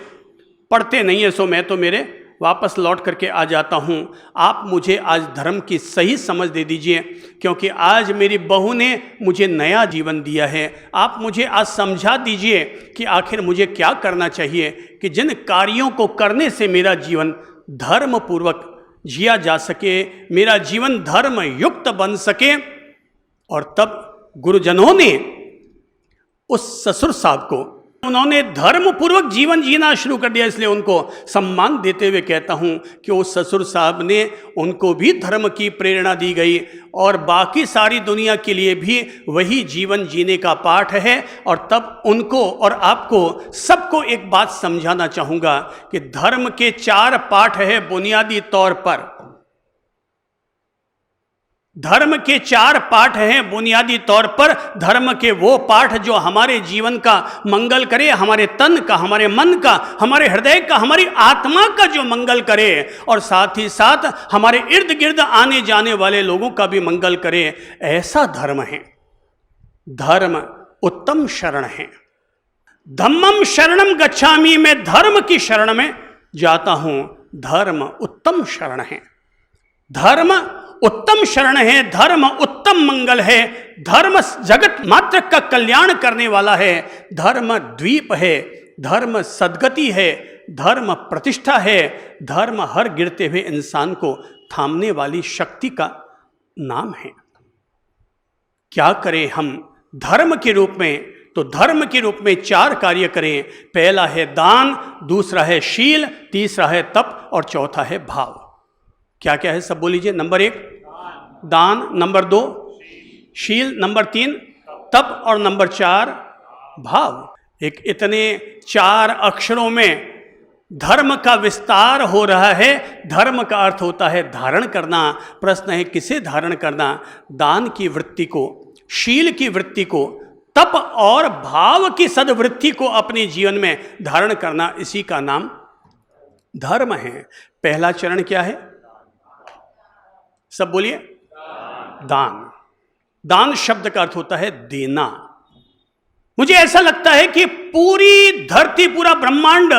पढ़ते नहीं है। सो मैं तो मेरे वापस लौट करके आ जाता हूँ। आप मुझे आज धर्म की सही समझ दे दीजिए, क्योंकि आज मेरी बहू ने मुझे नया जीवन दिया है। आप मुझे आज समझा दीजिए कि आखिर मुझे क्या करना चाहिए कि जिन कार्यों को करने से मेरा जीवन धर्म पूर्वक जिया जा सके, मेरा जीवन धर्म युक्त बन सके। और तब गुरुजनों ने उस ससुर साहब को उन्होंने धर्म पूर्वक जीवन जीना शुरू कर दिया, इसलिए उनको सम्मान देते हुए कहता हूं कि उस ससुर साहब ने उनको भी धर्म की प्रेरणा दी गई और बाकी सारी दुनिया के लिए भी वही जीवन जीने का पाठ है। और तब उनको और आपको सबको एक बात समझाना चाहूँगा कि धर्म के 4 पाठ है बुनियादी तौर पर। धर्म के 4 पाठ हैं बुनियादी तौर पर। धर्म के वो पाठ जो हमारे जीवन का मंगल करे, हमारे तन का, हमारे मन का, हमारे हृदय का, हमारी आत्मा का जो मंगल करे, और साथ ही साथ हमारे इर्द गिर्द आने जाने वाले लोगों का भी मंगल करे, ऐसा धर्म है। धर्म उत्तम शरण है। धम्मम शरणम गच्छामि, मैं धर्म की शरण में जाता हूं। धर्म उत्तम शरण है। धर्म उत्तम शरण है, धर्म उत्तम मंगल है, धर्म जगत मात्र का कल्याण करने वाला है, धर्म द्वीप है, धर्म सद्गति है, धर्म प्रतिष्ठा है, धर्म हर गिरते हुए इंसान को थामने वाली शक्ति का नाम है। क्या करें हम धर्म के रूप में, तो धर्म के रूप में 4 कार्य करें। पहला है दान, दूसरा है शील, तीसरा है तप और चौथा है भाव। क्या क्या है सब बोल लीजिए। नंबर 1 दान, नंबर 2 शील, नंबर 3 तप और नंबर 4 भाव। एक इतने 4 अक्षरों में धर्म का विस्तार हो रहा है। धर्म का अर्थ होता है धारण करना। प्रश्न है किसे धारण करना? दान की वृत्ति को, शील की वृत्ति को, तप और भाव की सद्वृत्ति को अपने जीवन में धारण करना, इसी का नाम धर्म है। पहला चरण क्या है? सब बोलिए। दान। दान शब्द का अर्थ होता है देना। मुझे ऐसा लगता है कि पूरी धरती, पूरा ब्रह्मांड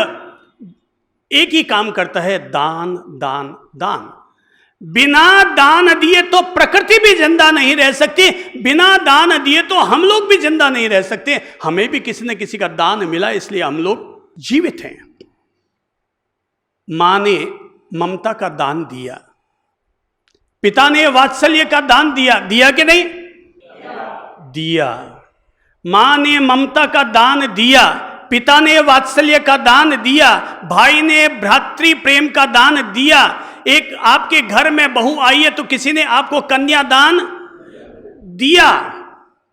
एक ही काम करता है, दान दान दान। बिना दान दिए तो प्रकृति भी जिंदा नहीं रह सकती, बिना दान दिए तो हम लोग भी जिंदा नहीं रह सकते। हमें भी किसी न किसी का दान मिला, इसलिए हम लोग जीवित हैं। मां ने ममता का दान दिया, पिता ने वात्सल्य का दान दिया, दिया कि नहीं? दिया। मां ने ममता का दान दिया, पिता ने वात्सल्य का दान दिया, भाई ने भ्रातृ प्रेम का दान दिया। एक आपके घर में बहू आई है तो किसी ने आपको कन्यादान दिया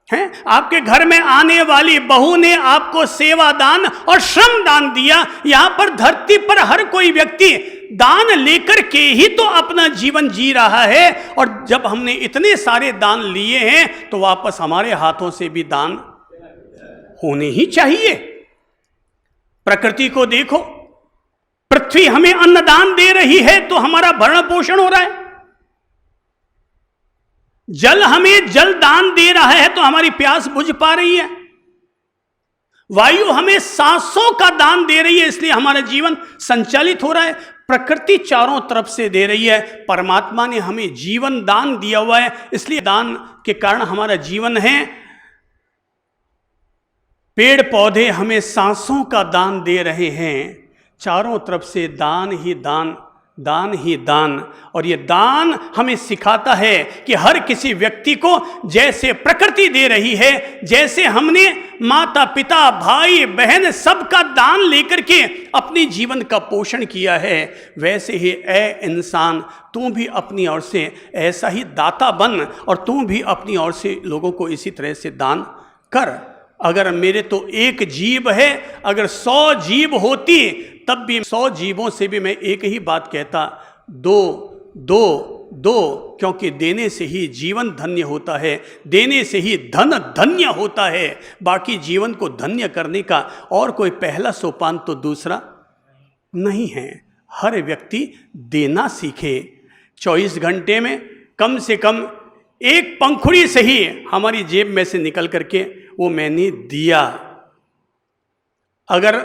है। आपके घर में आने वाली बहू ने आपको सेवा दान और श्रम दान दिया। यहां पर धरती पर हर कोई व्यक्ति दान लेकर के ही तो अपना जीवन जी रहा है। और जब हमने इतने सारे दान लिए हैं तो वापस हमारे हाथों से भी दान होने ही चाहिए। प्रकृति को देखो, पृथ्वी हमें अन्नदान दे रही है तो हमारा भरण पोषण हो रहा है। जल हमें जल दान दे रहा है तो हमारी प्यास बुझ पा रही है। वायु हमें सांसों का दान दे रही है, इसलिए हमारा जीवन संचालित हो रहा है। प्रकृति चारों तरफ से दे रही है। परमात्मा ने हमें जीवन दान दिया हुआ है, इसलिए दान के कारण हमारा जीवन है। पेड़ पौधे हमें सांसों का दान दे रहे हैं। चारों तरफ से दान ही दान, दान ही दान। और ये दान हमें सिखाता है कि हर किसी व्यक्ति को जैसे प्रकृति दे रही है, जैसे हमने माता पिता भाई बहन सबका दान लेकर के अपने जीवन का पोषण किया है, वैसे ही ए इंसान तू भी अपनी ओर से ऐसा ही दाता बन और तू भी अपनी ओर से लोगों को इसी तरह से दान कर। अगर मेरे तो एक जीव है, अगर 100 जीव होती तब भी 100 जीवों से भी मैं एक ही बात कहता, दो दो दो, क्योंकि देने से ही जीवन धन्य होता है, देने से ही धन धन्य होता है। बाकी जीवन को धन्य करने का और कोई पहला सोपान तो दूसरा नहीं है। हर व्यक्ति देना सीखे। 24 घंटे में कम से कम एक पंखुड़ी से ही हमारी जेब में से निकल करके वो मैंने दिया। अगर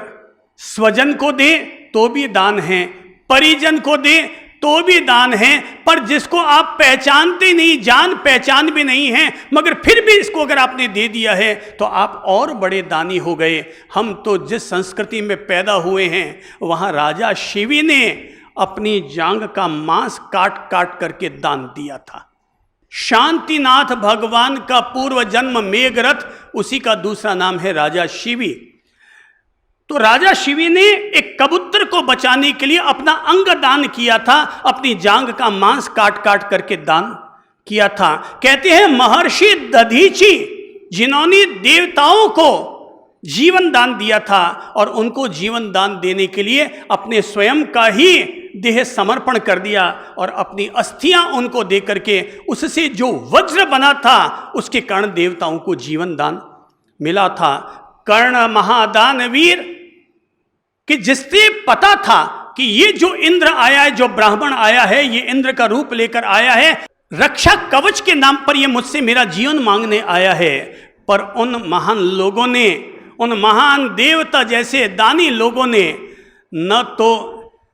स्वजन को दे तो भी दान है, परिजन को दे तो भी दान है, पर जिसको आप पहचानते नहीं, जान पहचान भी नहीं है, मगर फिर भी इसको अगर आपने दे दिया है तो आप और बड़े दानी हो गए। हम तो जिस संस्कृति में पैदा हुए हैं वहाँ राजा शिवी ने अपनी जांघ का मांस काट काट करके दान दिया था। शांतिनाथ भगवान का पूर्व जन्म मेघरथ, उसी का दूसरा नाम है राजा शिवी। तो राजा शिवी ने एक कबूतर को बचाने के लिए अपना अंग दान किया था, अपनी जांघ का मांस काट काट करके दान किया था। कहते हैं महर्षि दधीची, जिन्होंने देवताओं को जीवन दान दिया था और उनको जीवन दान देने के लिए अपने स्वयं का ही देह समर्पण कर दिया और अपनी अस्थियां उनको दे करके उससे जो वज्र बना था उसके कारण देवताओं को जीवन दान मिला था। कर्ण महादानवीर कि जिससे पता था कि ये जो इंद्र आया है, जो ब्राह्मण आया है, ये इंद्र का रूप लेकर आया है, रक्षा कवच के नाम पर ये मुझसे मेरा जीवन मांगने आया है। पर उन महान लोगों ने, उन महान देवता जैसे दानी लोगों ने न तो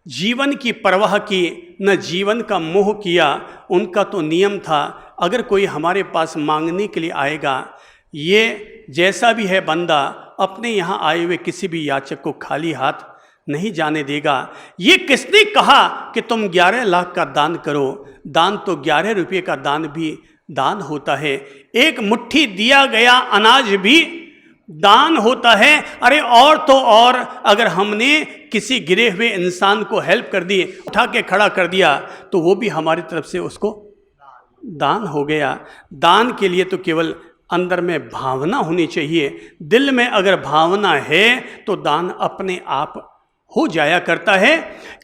जीवन की परवाह की, न जीवन का मोह किया। उनका तो नियम था, अगर कोई हमारे पास मांगने के लिए आएगा, ये जैसा भी है बंदा अपने यहाँ आए हुए किसी भी याचक को खाली हाथ नहीं जाने देगा। ये किसने कहा कि तुम 11 लाख का दान करो? दान तो 11 रुपये का दान भी दान होता है। एक मुट्ठी दिया गया अनाज भी दान होता है। अरे और तो और, अगर हमने किसी गिरे हुए इंसान को हेल्प कर दी, उठा के खड़ा कर दिया, तो वो भी हमारी तरफ से उसको दान हो गया। दान के लिए तो केवल अंदर में भावना होनी चाहिए। दिल में अगर भावना है तो दान अपने आप हो जाया करता है।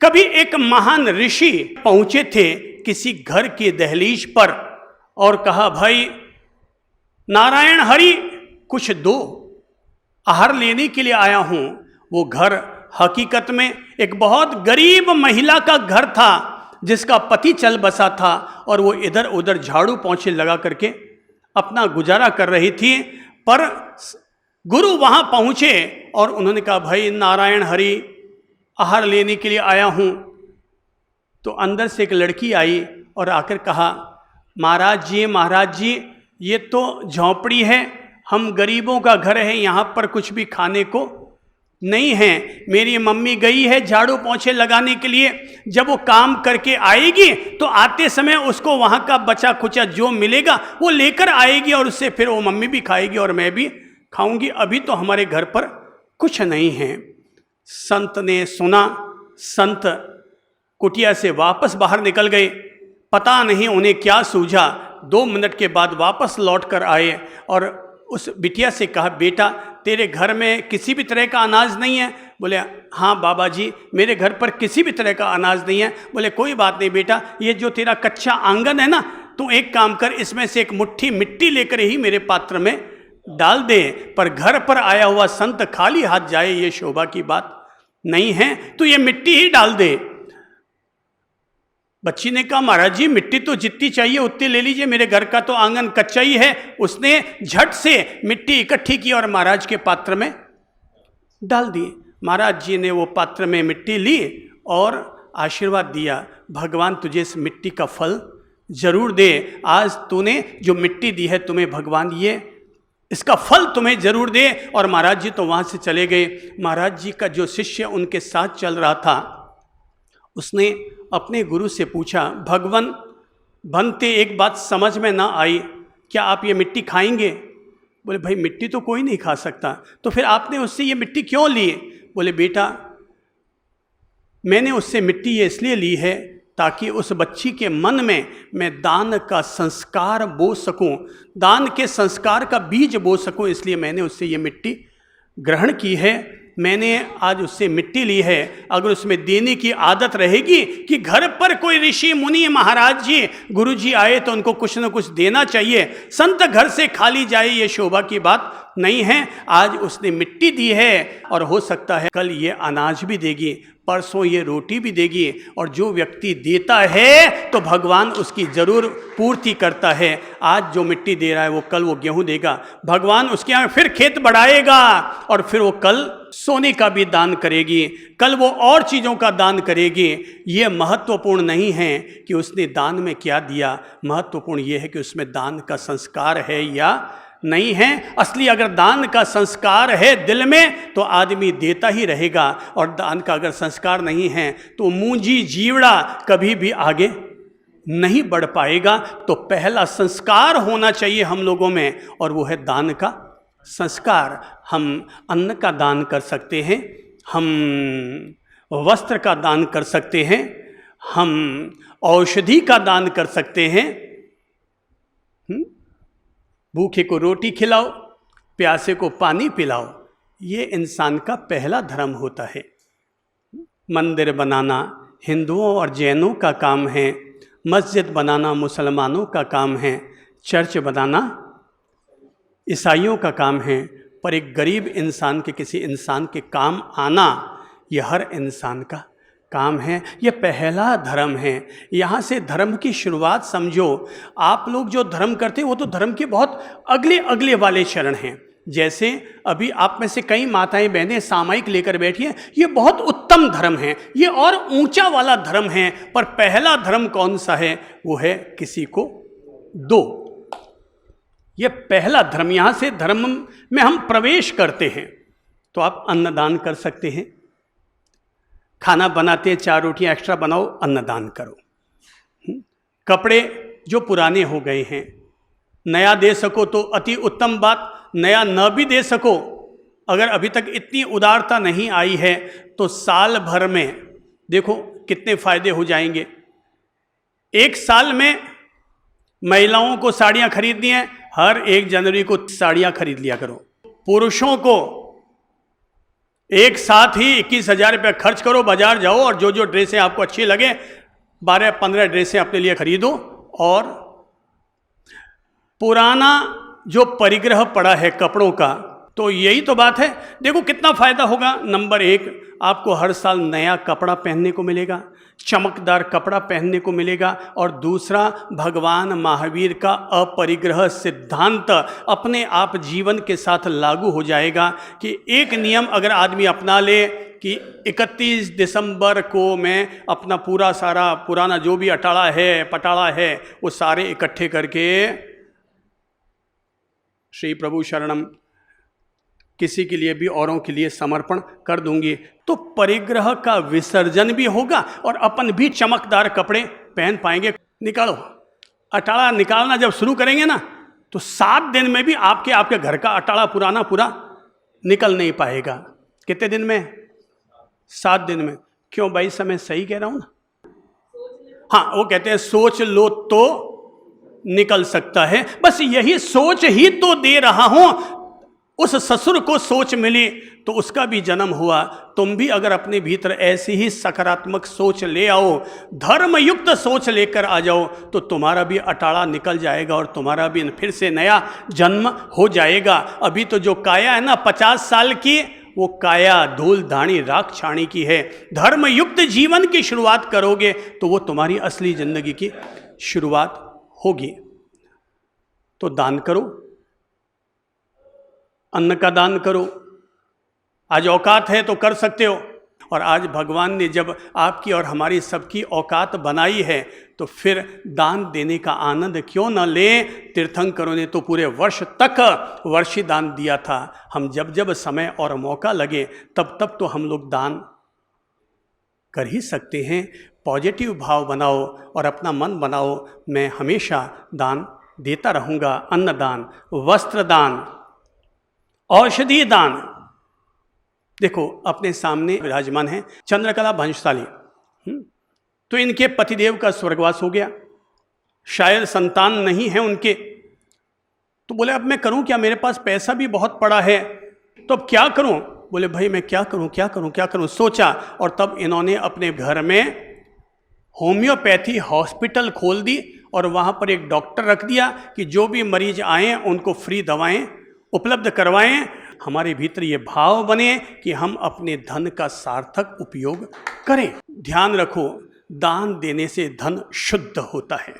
कभी एक महान ऋषि पहुंचे थे किसी घर की दहलीज पर और कहा, भाई नारायण हरि कुछ दो, आहार लेने के लिए आया हूं। वो घर हकीकत में एक बहुत गरीब महिला का घर था, जिसका पति चल बसा था और वो इधर उधर झाड़ू पोंछे लगा करके अपना गुजारा कर रही थी। पर गुरु वहां पहुंचे और उन्होंने कहा, भाई नारायण हरि आहार लेने के लिए आया हूं। तो अंदर से एक लड़की आई और आकर कहा, महाराज जी ये तो झोंपड़ी है, हम गरीबों का घर है, यहाँ पर कुछ भी खाने को नहीं है। मेरी मम्मी गई है झाड़ू पोंछे लगाने के लिए, जब वो काम करके आएगी तो आते समय उसको वहाँ का बचा खुचा जो मिलेगा वो लेकर आएगी और उससे फिर वो मम्मी भी खाएगी और मैं भी खाऊंगी। अभी तो हमारे घर पर कुछ नहीं है। संत ने सुना, संत कुटिया से वापस बाहर निकल गए। पता नहीं उन्हें क्या सूझा, 2 मिनट के बाद वापस लौट कर आए और उस बिटिया से कहा, बेटा तेरे घर में किसी भी तरह का अनाज नहीं है? बोले, हाँ बाबा जी मेरे घर पर किसी भी तरह का अनाज नहीं है। बोले, कोई बात नहीं बेटा, ये जो तेरा कच्चा आंगन है ना, तू एक काम कर, इसमें से एक मुट्ठी मिट्टी लेकर ही मेरे पात्र में डाल दे, पर घर पर आया हुआ संत खाली हाथ जाए ये शोभा की बात नहीं है, तो ये मिट्टी ही डाल दे। बच्ची ने कहा, महाराज जी मिट्टी तो जितनी चाहिए उतनी ले लीजिए, मेरे घर का तो आंगन कच्चा ही है। उसने झट से मिट्टी इकट्ठी की और महाराज के पात्र में डाल दी। महाराज जी ने वो पात्र में मिट्टी ली और आशीर्वाद दिया, भगवान तुझे इस मिट्टी का फल जरूर दे। आज तूने जो मिट्टी दी है तुम्हें भगवान ये इसका फल तुम्हें जरूर दे। और महाराज जी तो वहाँ से चले गए। महाराज जी का जो शिष्य उनके साथ चल रहा था, उसने अपने गुरु से पूछा, भगवान बनते एक बात समझ में ना आई, क्या आप ये मिट्टी खाएंगे? बोले, भाई मिट्टी तो कोई नहीं खा सकता। तो फिर आपने उससे ये मिट्टी क्यों ली? बोले, बेटा मैंने उससे मिट्टी ये इसलिए ली है ताकि उस बच्ची के मन में मैं दान का संस्कार बो सकूं, दान के संस्कार का बीज बो सकूं, इसलिए मैंने उससे ये मिट्टी ग्रहण की है। मैंने आज उससे मिट्टी ली है। अगर उसमें देने की आदत रहेगी कि घर पर कोई ऋषि मुनि महाराज जी गुरु जी आए तो उनको कुछ न कुछ देना चाहिए, संत घर से खाली जाए ये शोभा की बात नहीं है। आज उसने मिट्टी दी है और हो सकता है कल ये अनाज भी देगी, परसों ये रोटी भी देगी। और जो व्यक्ति देता है तो भगवान उसकी जरूर पूर्ति करता है। आज जो मिट्टी दे रहा है वो कल वो गेहूं देगा, भगवान उसके यहाँ फिर खेत बढ़ाएगा और फिर वो कल सोने का भी दान करेगी, कल वो और चीज़ों का दान करेगी। ये महत्वपूर्ण नहीं है कि उसने दान में क्या दिया, महत्वपूर्ण ये है कि उसमें दान का संस्कार है या नहीं है। असली अगर दान का संस्कार है दिल में तो आदमी देता ही रहेगा, और दान का अगर संस्कार नहीं है तो मूंजी जीवड़ा कभी भी आगे नहीं बढ़ पाएगा। तो पहला संस्कार होना चाहिए हम लोगों में, और वो है दान का संस्कार। हम अन्न का दान कर सकते हैं, हम वस्त्र का दान कर सकते हैं, हम औषधि का दान कर सकते हैं। भूखे को रोटी खिलाओ, प्यासे को पानी पिलाओ, ये इंसान का पहला धर्म होता है। मंदिर बनाना हिंदुओं और जैनों का काम है, मस्जिद बनाना मुसलमानों का काम है, चर्च बनाना ईसाइयों का काम है, पर एक गरीब इंसान के किसी इंसान के काम आना यह हर इंसान का काम है। यह पहला धर्म है। यहाँ से धर्म की शुरुआत समझो। आप लोग जो धर्म करते हैं वो तो धर्म के बहुत अगले अगले वाले चरण हैं। जैसे अभी आप में से कई माताएं बहनें सामायिक लेकर बैठी हैं, ये बहुत उत्तम धर्म है, ये और ऊंचा वाला धर्म है। पर पहला धर्म कौन सा है? वो है किसी को दो। ये पहला धर्म। यहाँ से धर्म में हम प्रवेश करते हैं। तो आप अन्नदान कर सकते हैं, खाना बनाते 4 रोटियां एक्स्ट्रा बनाओ, अन्नदान करो। कपड़े जो पुराने हो गए हैं नया दे सको तो अति उत्तम बात, नया न भी दे सको, अगर अभी तक इतनी उदारता नहीं आई है तो साल भर में देखो कितने फायदे हो जाएंगे। एक साल में महिलाओं को साड़ियां खरीदनी है, हर 1 जनवरी को साड़ियां खरीद लिया करो। पुरुषों को एक साथ ही 21,000 रुपये खर्च करो, बाजार जाओ और जो जो ड्रेसें आपको अच्छी लगे 12-15 ड्रेसें अपने लिए खरीदो। और पुराना जो परिग्रह पड़ा है कपड़ों का, तो यही तो बात है। देखो कितना फायदा होगा। नंबर 1, आपको हर साल नया कपड़ा पहनने को मिलेगा, चमकदार कपड़ा पहनने को मिलेगा। और दूसरा, भगवान महावीर का अपरिग्रह सिद्धांत अपने आप जीवन के साथ लागू हो जाएगा कि एक नियम अगर आदमी अपना ले कि 31 दिसंबर को मैं अपना पूरा सारा पुराना जो भी अटाड़ा है पटाड़ा है वो सारे इकट्ठे करके श्री प्रभु शरणम किसी के लिए भी औरों के लिए समर्पण कर दूंगी, तो परिग्रह का विसर्जन भी होगा और अपन भी चमकदार कपड़े पहन पाएंगे। निकालो, अटाड़ा निकालना जब शुरू करेंगे ना तो 7 दिन में भी आपके घर का अटाड़ा पुराना पूरा निकल नहीं पाएगा। कितने दिन में? 7 दिन में। क्यों भाई, समय सही कह रहा हूं ना? हाँ, वो कहते हैं सोच लो तो निकल सकता है। बस यही सोच ही तो दे रहा हूं। उस ससुर को सोच मिली तो उसका भी जन्म हुआ। तुम भी अगर अपने भीतर ऐसी ही सकारात्मक सोच ले आओ, धर्मयुक्त सोच लेकर आ जाओ, तो तुम्हारा भी अटाड़ा निकल जाएगा और तुम्हारा भी फिर से नया जन्म हो जाएगा। अभी तो जो काया है ना 50 साल की, वो काया धूल धाणी राख छाणी की है। धर्मयुक्त जीवन की शुरुआत करोगे तो वो तुम्हारी असली जिंदगी की शुरुआत होगी। तो दान करो, अन्न का दान करो। आज औकात है तो कर सकते हो। और आज भगवान ने जब आपकी और हमारी सबकी औकात बनाई है तो फिर दान देने का आनंद क्यों न ले। तीर्थंकरों ने तो पूरे वर्ष तक वर्षी दान दिया था। हम जब जब समय और मौका लगे तब तब तो हम लोग दान कर ही सकते हैं। पॉजिटिव भाव बनाओ और अपना मन बनाओ, मैं हमेशा दान देता रहूँगा। अन्नदान, वस्त्र दान, औषधि दान। देखो अपने सामने विराजमान है चंद्रकला भंशशाली, तो इनके पतिदेव का स्वर्गवास हो गया, शायद संतान नहीं है उनके। तो बोले अब मैं करूं क्या, मेरे पास पैसा भी बहुत पड़ा है, तो अब क्या करूं। बोले भाई मैं क्या करूं। सोचा और तब इन्होंने अपने घर में होम्योपैथी हॉस्पिटल खोल दी और वहां पर एक डॉक्टर रख दिया कि जो भी मरीज आए उनको फ्री दवाएं उपलब्ध करवाएं। हमारे भीतर ये भाव बने कि हम अपने धन का सार्थक उपयोग करें। ध्यान रखो, दान देने से धन शुद्ध होता है।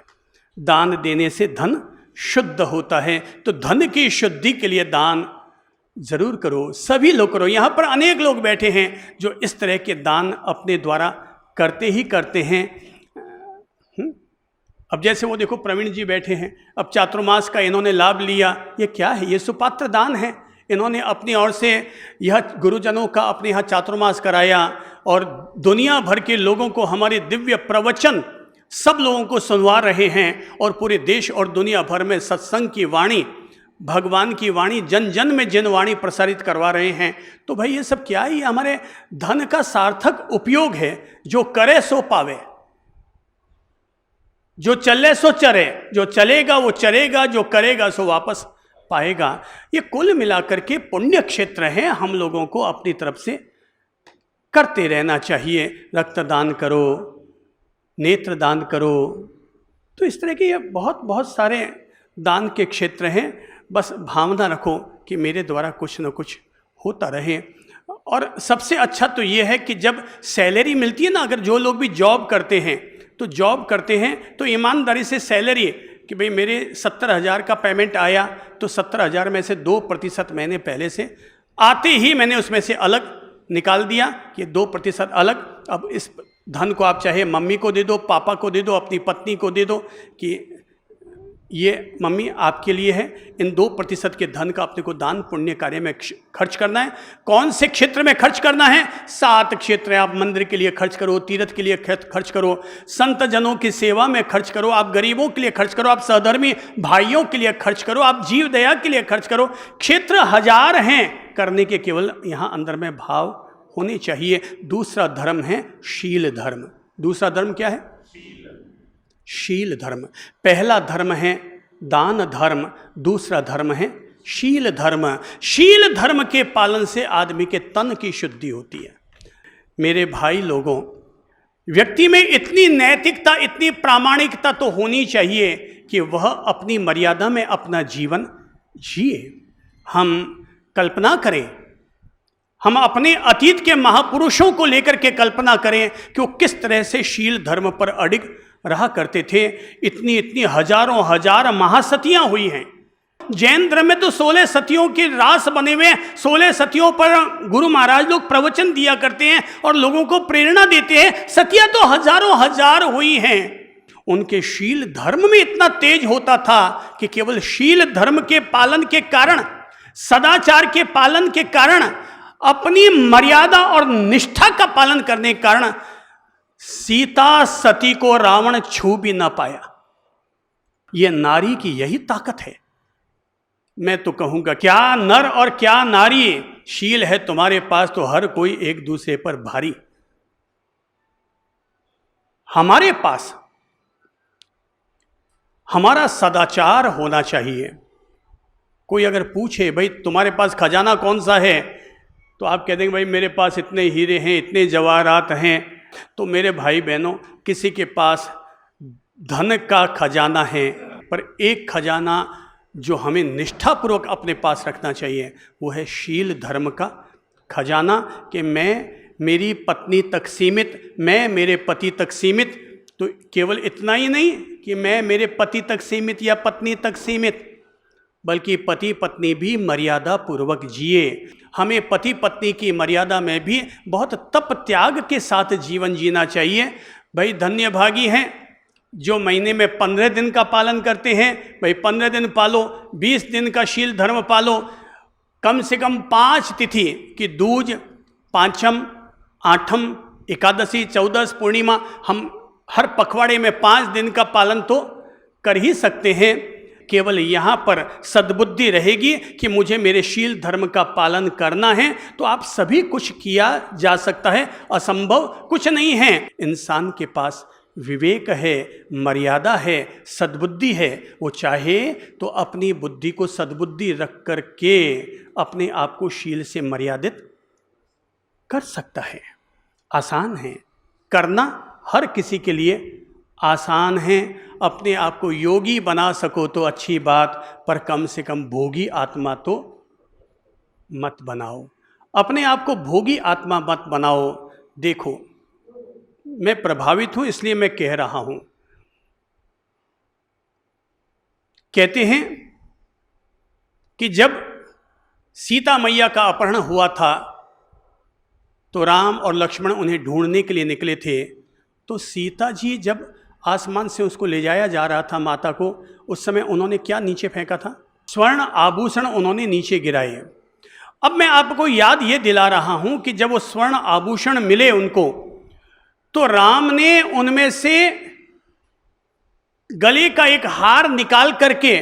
दान देने से धन शुद्ध होता है। तो धन की शुद्धि के लिए दान जरूर करो, सभी लोग करो। यहाँ पर अनेक लोग बैठे हैं जो इस तरह के दान अपने द्वारा करते ही करते हैं। अब जैसे वो देखो प्रवीण जी बैठे हैं, अब चातुर्मास का इन्होंने लाभ लिया। ये क्या है, ये सुपात्र दान है। इन्होंने अपनी ओर से यह गुरुजनों का अपने यहाँ चातुर्मास कराया और दुनिया भर के लोगों को हमारे दिव्य प्रवचन सब लोगों को सुनवा रहे हैं और पूरे देश और दुनिया भर में सत्संग की वाणी, भगवान की वाणी जन जन में जिन वाणी प्रसारित करवा रहे हैं। तो भाई ये सब क्या है, ये हमारे धन का सार्थक उपयोग है। जो करे सो पावे, जो चले सो चरे, जो चलेगा वो चरेगा, जो करेगा सो वापस पाएगा। ये कुल मिलाकर के पुण्य क्षेत्र है, हम लोगों को अपनी तरफ से करते रहना चाहिए। रक्तदान करो, नेत्र दान करो, तो इस तरह के ये बहुत बहुत सारे दान के क्षेत्र हैं। बस भावना रखो कि मेरे द्वारा कुछ न कुछ होता रहे। और सबसे अच्छा तो ये है कि जब सैलरी मिलती है ना, अगर जो लोग भी जॉब करते हैं तो जॉब करते हैं तो ईमानदारी से सैलरी कि भाई मेरे 70,000 का पेमेंट आया तो 70,000 में से 2% महीने पहले से आते ही मैंने उसमें से अलग निकाल दिया कि 2% अलग। अब इस धन को आप चाहे मम्मी को दे दो, पापा को दे दो, अपनी पत्नी को दे दो कि ये मम्मी आपके लिए है। इन 2% के धन का अपने को दान पुण्य कार्य में खर्च करना है। कौन से क्षेत्र में खर्च करना है? 7 क्षेत्र है। आप मंदिर के लिए खर्च करो, तीर्थ के लिए खर्च करो, संत जनों की सेवा में खर्च करो, आप गरीबों के लिए खर्च करो, आप सहधर्मी भाइयों के लिए खर्च करो, आप जीव दया के लिए खर्च करो। क्षेत्र 1000 हैं करने के, केवल यहाँ अंदर में भाव होने चाहिए। दूसरा धर्म है शील धर्म। दूसरा धर्म क्या है? शील धर्म। पहला धर्म है दान धर्म, दूसरा धर्म है शील धर्म। शील धर्म के पालन से आदमी के तन की शुद्धि होती है। मेरे भाई लोगों, व्यक्ति में इतनी नैतिकता, इतनी प्रामाणिकता तो होनी चाहिए कि वह अपनी मर्यादा में अपना जीवन जिए। हम कल्पना करें, हम अपने अतीत के महापुरुषों को लेकर के कल्पना करें कि वो किस तरह से शील धर्म पर अडिग रहा करते थे। इतनी इतनी हजारों हजार महासतियां हुई हैं। जैन धर्म में तो 16 सतियों के रास बने हुए हैं। 16 सतियों पर गुरु महाराज लोग प्रवचन दिया करते हैं और लोगों को प्रेरणा देते हैं। सतियां तो हजारों हजार हुई हैं। उनके शील धर्म में इतना तेज होता था कि केवल शील धर्म के पालन के कारण, सदाचार के पालन के कारण, अपनी मर्यादा और निष्ठा का पालन करने के कारण सीता सती को रावण छू भी ना पाया। यह नारी की यही ताकत है। मैं तो कहूंगा, क्या नर और क्या नारी शील है तुम्हारे पास तो हर कोई एक दूसरे पर भारी। हमारे पास हमारा सदाचार होना चाहिए। कोई अगर पूछे भाई तुम्हारे पास खजाना कौन सा है, तो आप कह देंगे भाई मेरे पास इतने हीरे हैं, इतने जवाहरात हैं। तो मेरे भाई बहनों, किसी के पास धन का खजाना है, पर एक खजाना जो हमें निष्ठापूर्वक अपने पास रखना चाहिए वो है शील धर्म का खजाना। कि मैं मेरी पत्नी तक सीमित, मैं मेरे पति तक सीमित। तो केवल इतना ही नहीं कि मैं मेरे पति तक सीमित या पत्नी तक सीमित, बल्कि पति पत्नी भी मर्यादा पूर्वक जिए। हमें पति पत्नी की मर्यादा में भी बहुत तप त्याग के साथ जीवन जीना चाहिए। भाई धन्य भागी हैं जो महीने में 15 दिन का पालन करते हैं। भाई 15 दिन पालो, 20 दिन का शील धर्म पालो। कम से कम 5 तिथि की दूज, पांचम, आठम, एकादशी, चौदस, पूर्णिमा, हम हर पखवाड़े में 5 दिन का पालन तो कर ही सकते हैं। केवल यहाँ पर सद्बुद्धि रहेगी कि मुझे मेरे शील धर्म का पालन करना है, तो आप सभी कुछ किया जा सकता है। असंभव कुछ नहीं है। इंसान के पास विवेक है, मर्यादा है, सद्बुद्धि है। वो चाहे तो अपनी बुद्धि को सद्बुद्धि रख कर के अपने आप को शील से मर्यादित कर सकता है। आसान है करना, हर किसी के लिए आसान है। अपने आप को योगी बना सको तो अच्छी बात, पर कम से कम भोगी आत्मा तो मत बनाओ। अपने आप को भोगी आत्मा मत बनाओ। देखो, मैं प्रभावित हूं इसलिए मैं कह रहा हूं। कहते हैं कि जब सीता मैया का अपहरण हुआ था तो राम और लक्ष्मण उन्हें ढूंढने के लिए निकले थे। तो सीता जी जब आसमान से उसको ले जाया जा रहा था माता को, उस समय उन्होंने क्या नीचे फेंका था? स्वर्ण आभूषण उन्होंने नीचे गिराए। अब मैं आपको याद ये दिला रहा हूं कि जब वो स्वर्ण आभूषण मिले उनको, तो राम ने उनमें से गले का एक हार निकाल करके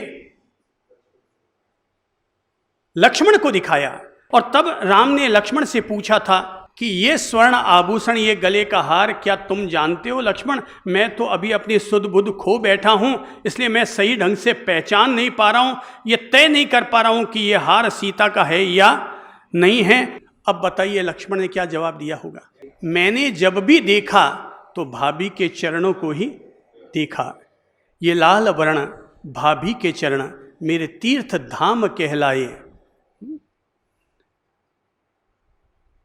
लक्ष्मण को दिखाया। और तब राम ने लक्ष्मण से पूछा था कि ये स्वर्ण आभूषण, ये गले का हार, क्या तुम जानते हो लक्ष्मण? मैं तो अभी अपनी सुध बुध खो बैठा हूं, इसलिए मैं सही ढंग से पहचान नहीं पा रहा हूं, ये तय नहीं कर पा रहा हूं कि ये हार सीता का है या नहीं है। अब बताइए लक्ष्मण ने क्या जवाब दिया होगा? मैंने जब भी देखा तो भाभी के चरणों को ही देखा। ये लाल वर्ण भाभी के चरण मेरे तीर्थ धाम कहलाए।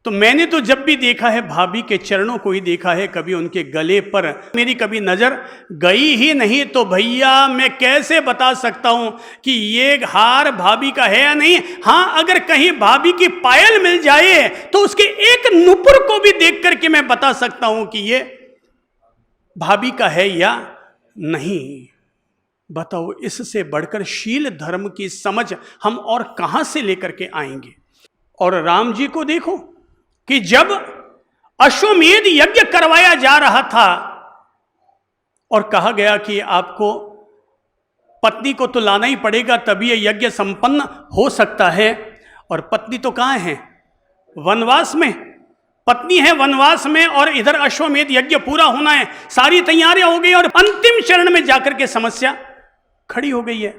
तो मैंने तो जब भी देखा है भाभी के चरणों को ही देखा है, कभी उनके गले पर मेरी कभी नजर गई ही नहीं। तो भैया मैं कैसे बता सकता हूं कि ये हार भाभी का है या नहीं? हां, अगर कहीं भाभी की पायल मिल जाए तो उसके एक नुपुर को भी देख करके मैं बता सकता हूं कि ये भाभी का है या नहीं। बताओ, इससे बढ़कर शील धर्म की समझ हम और कहां से लेकर के आएंगे। और राम जी को देखो कि जब अश्वमेध यज्ञ करवाया जा रहा था और कहा गया कि आपको पत्नी को तो लाना ही पड़ेगा तभी यह यज्ञ संपन्न हो सकता है, और पत्नी तो कहां है? वनवास में। पत्नी है वनवास में और इधर अश्वमेध यज्ञ पूरा होना है, सारी तैयारियां हो गई और अंतिम चरण में जाकर के समस्या खड़ी हो गई है।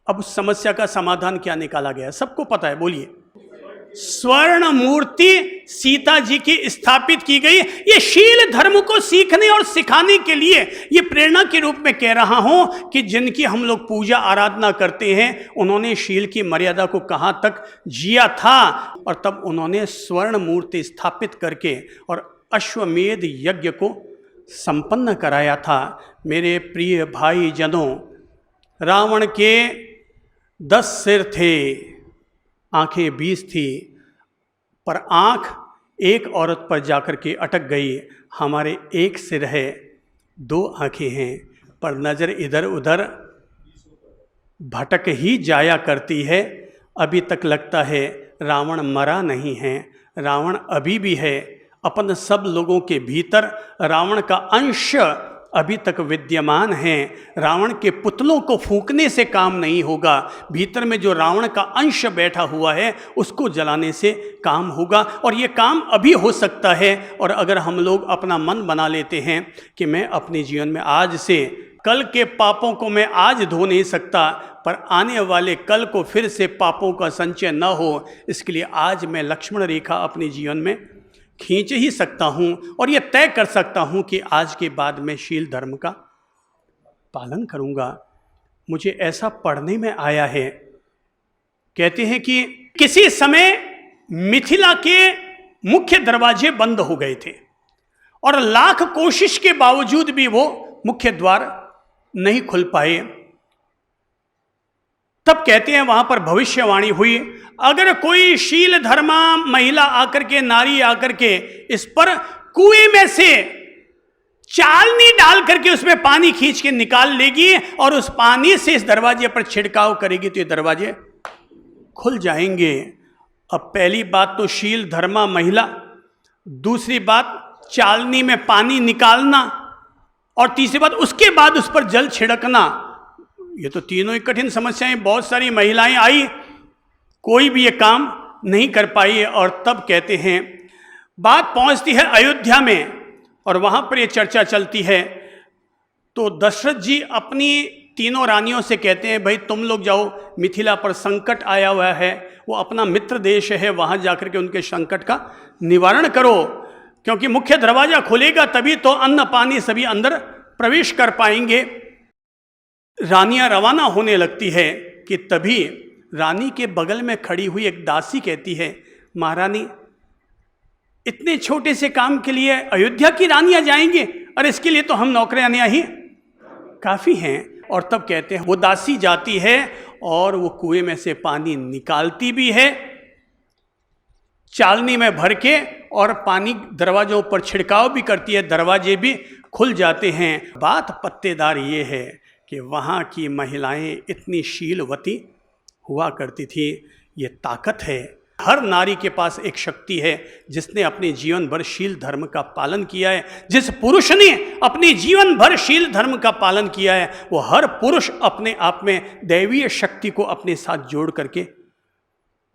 अब उस समस्या का समाधान क्या निकाला गया, सबको पता है, बोलिए। स्वर्ण मूर्ति सीता जी की स्थापित की गई। ये शील धर्म को सीखने और सिखाने के लिए ये प्रेरणा के रूप में कह रहा हूं कि जिनकी हम लोग पूजा आराधना करते हैं उन्होंने शील की मर्यादा को कहां तक जिया था, और तब उन्होंने स्वर्ण मूर्ति स्थापित करके और अश्वमेध यज्ञ को संपन्न कराया था। मेरे प्रिय भाई जनों, रावण के 10 सिर थे, आंखें 20 थी, पर आंख एक औरत पर जाकर के अटक गई। हमारे एक सिर है, 2 आंखें हैं, पर नज़र इधर उधर भटक ही जाया करती है। अभी तक लगता है रावण मरा नहीं है, रावण अभी भी है। अपन सब लोगों के भीतर रावण का अंश अभी तक विद्यमान है। रावण के पुतलों को फूंकने से काम नहीं होगा, भीतर में जो रावण का अंश बैठा हुआ है उसको जलाने से काम होगा, और ये काम अभी हो सकता है। और अगर हम लोग अपना मन बना लेते हैं कि मैं अपने जीवन में आज से, कल के पापों को मैं आज धो नहीं सकता, पर आने वाले कल को फिर से पापों का संचय न हो, इसके लिए आज मैं लक्ष्मण रेखा अपने जीवन में खींच ही सकता हूं और यह तय कर सकता हूं कि आज के बाद मैं शील धर्म का पालन करूंगा। मुझे ऐसा पढ़ने में आया है, कहते हैं कि किसी समय मिथिला के मुख्य दरवाजे बंद हो गए थे और लाख कोशिश के बावजूद भी वो मुख्य द्वार नहीं खुल पाए। तब कहते हैं वहां पर भविष्यवाणी हुई, अगर कोई शील धर्मा महिला आकर के, नारी आकर के इस पर कुएं में से चालनी डाल करके उसमें पानी खींच के निकाल लेगी और उस पानी से इस दरवाजे पर छिड़काव करेगी तो ये दरवाजे खुल जाएंगे। अब पहली बात तो शील धर्मा महिला, दूसरी बात चालनी में पानी निकालना, और तीसरी बात उसके बाद उस पर जल छिड़कना। ये तो तीनों ही कठिन समस्याएं। बहुत सारी महिलाएं आई, कोई भी ये काम नहीं कर पाई। और तब कहते हैं बात पहुंचती है अयोध्या में और वहां पर ये चर्चा चलती है। तो दशरथ जी अपनी तीनों रानियों से कहते हैं, भाई तुम लोग जाओ, मिथिला पर संकट आया हुआ है, वो अपना मित्र देश है, वहां जाकर के उनके संकट का निवारण करो, क्योंकि मुख्य दरवाजा खुलेगा तभी तो अन्न पानी सभी अंदर प्रवेश कर पाएंगे। रानियां रवाना होने लगती है कि तभी रानी के बगल में खड़ी हुई एक दासी कहती है, महारानी इतने छोटे से काम के लिए अयोध्या की रानियां जाएंगे, और इसके लिए तो हम नौकरानियां ही काफी हैं। और तब कहते हैं वो दासी जाती है और वो कुएं में से पानी निकालती भी है चालनी में भर के, और पानी दरवाजों पर छिड़काव भी करती है, दरवाजे भी खुल जाते हैं। बात पत्तेदार ये है कि वहाँ की महिलाएं इतनी शीलवती हुआ करती थी। ये ताकत है। हर नारी के पास एक शक्ति है जिसने अपने जीवन भर शील धर्म का पालन किया है। जिस पुरुष ने अपने जीवन भर शील धर्म का पालन किया है वो हर पुरुष अपने आप में दैवीय शक्ति को अपने साथ जोड़ करके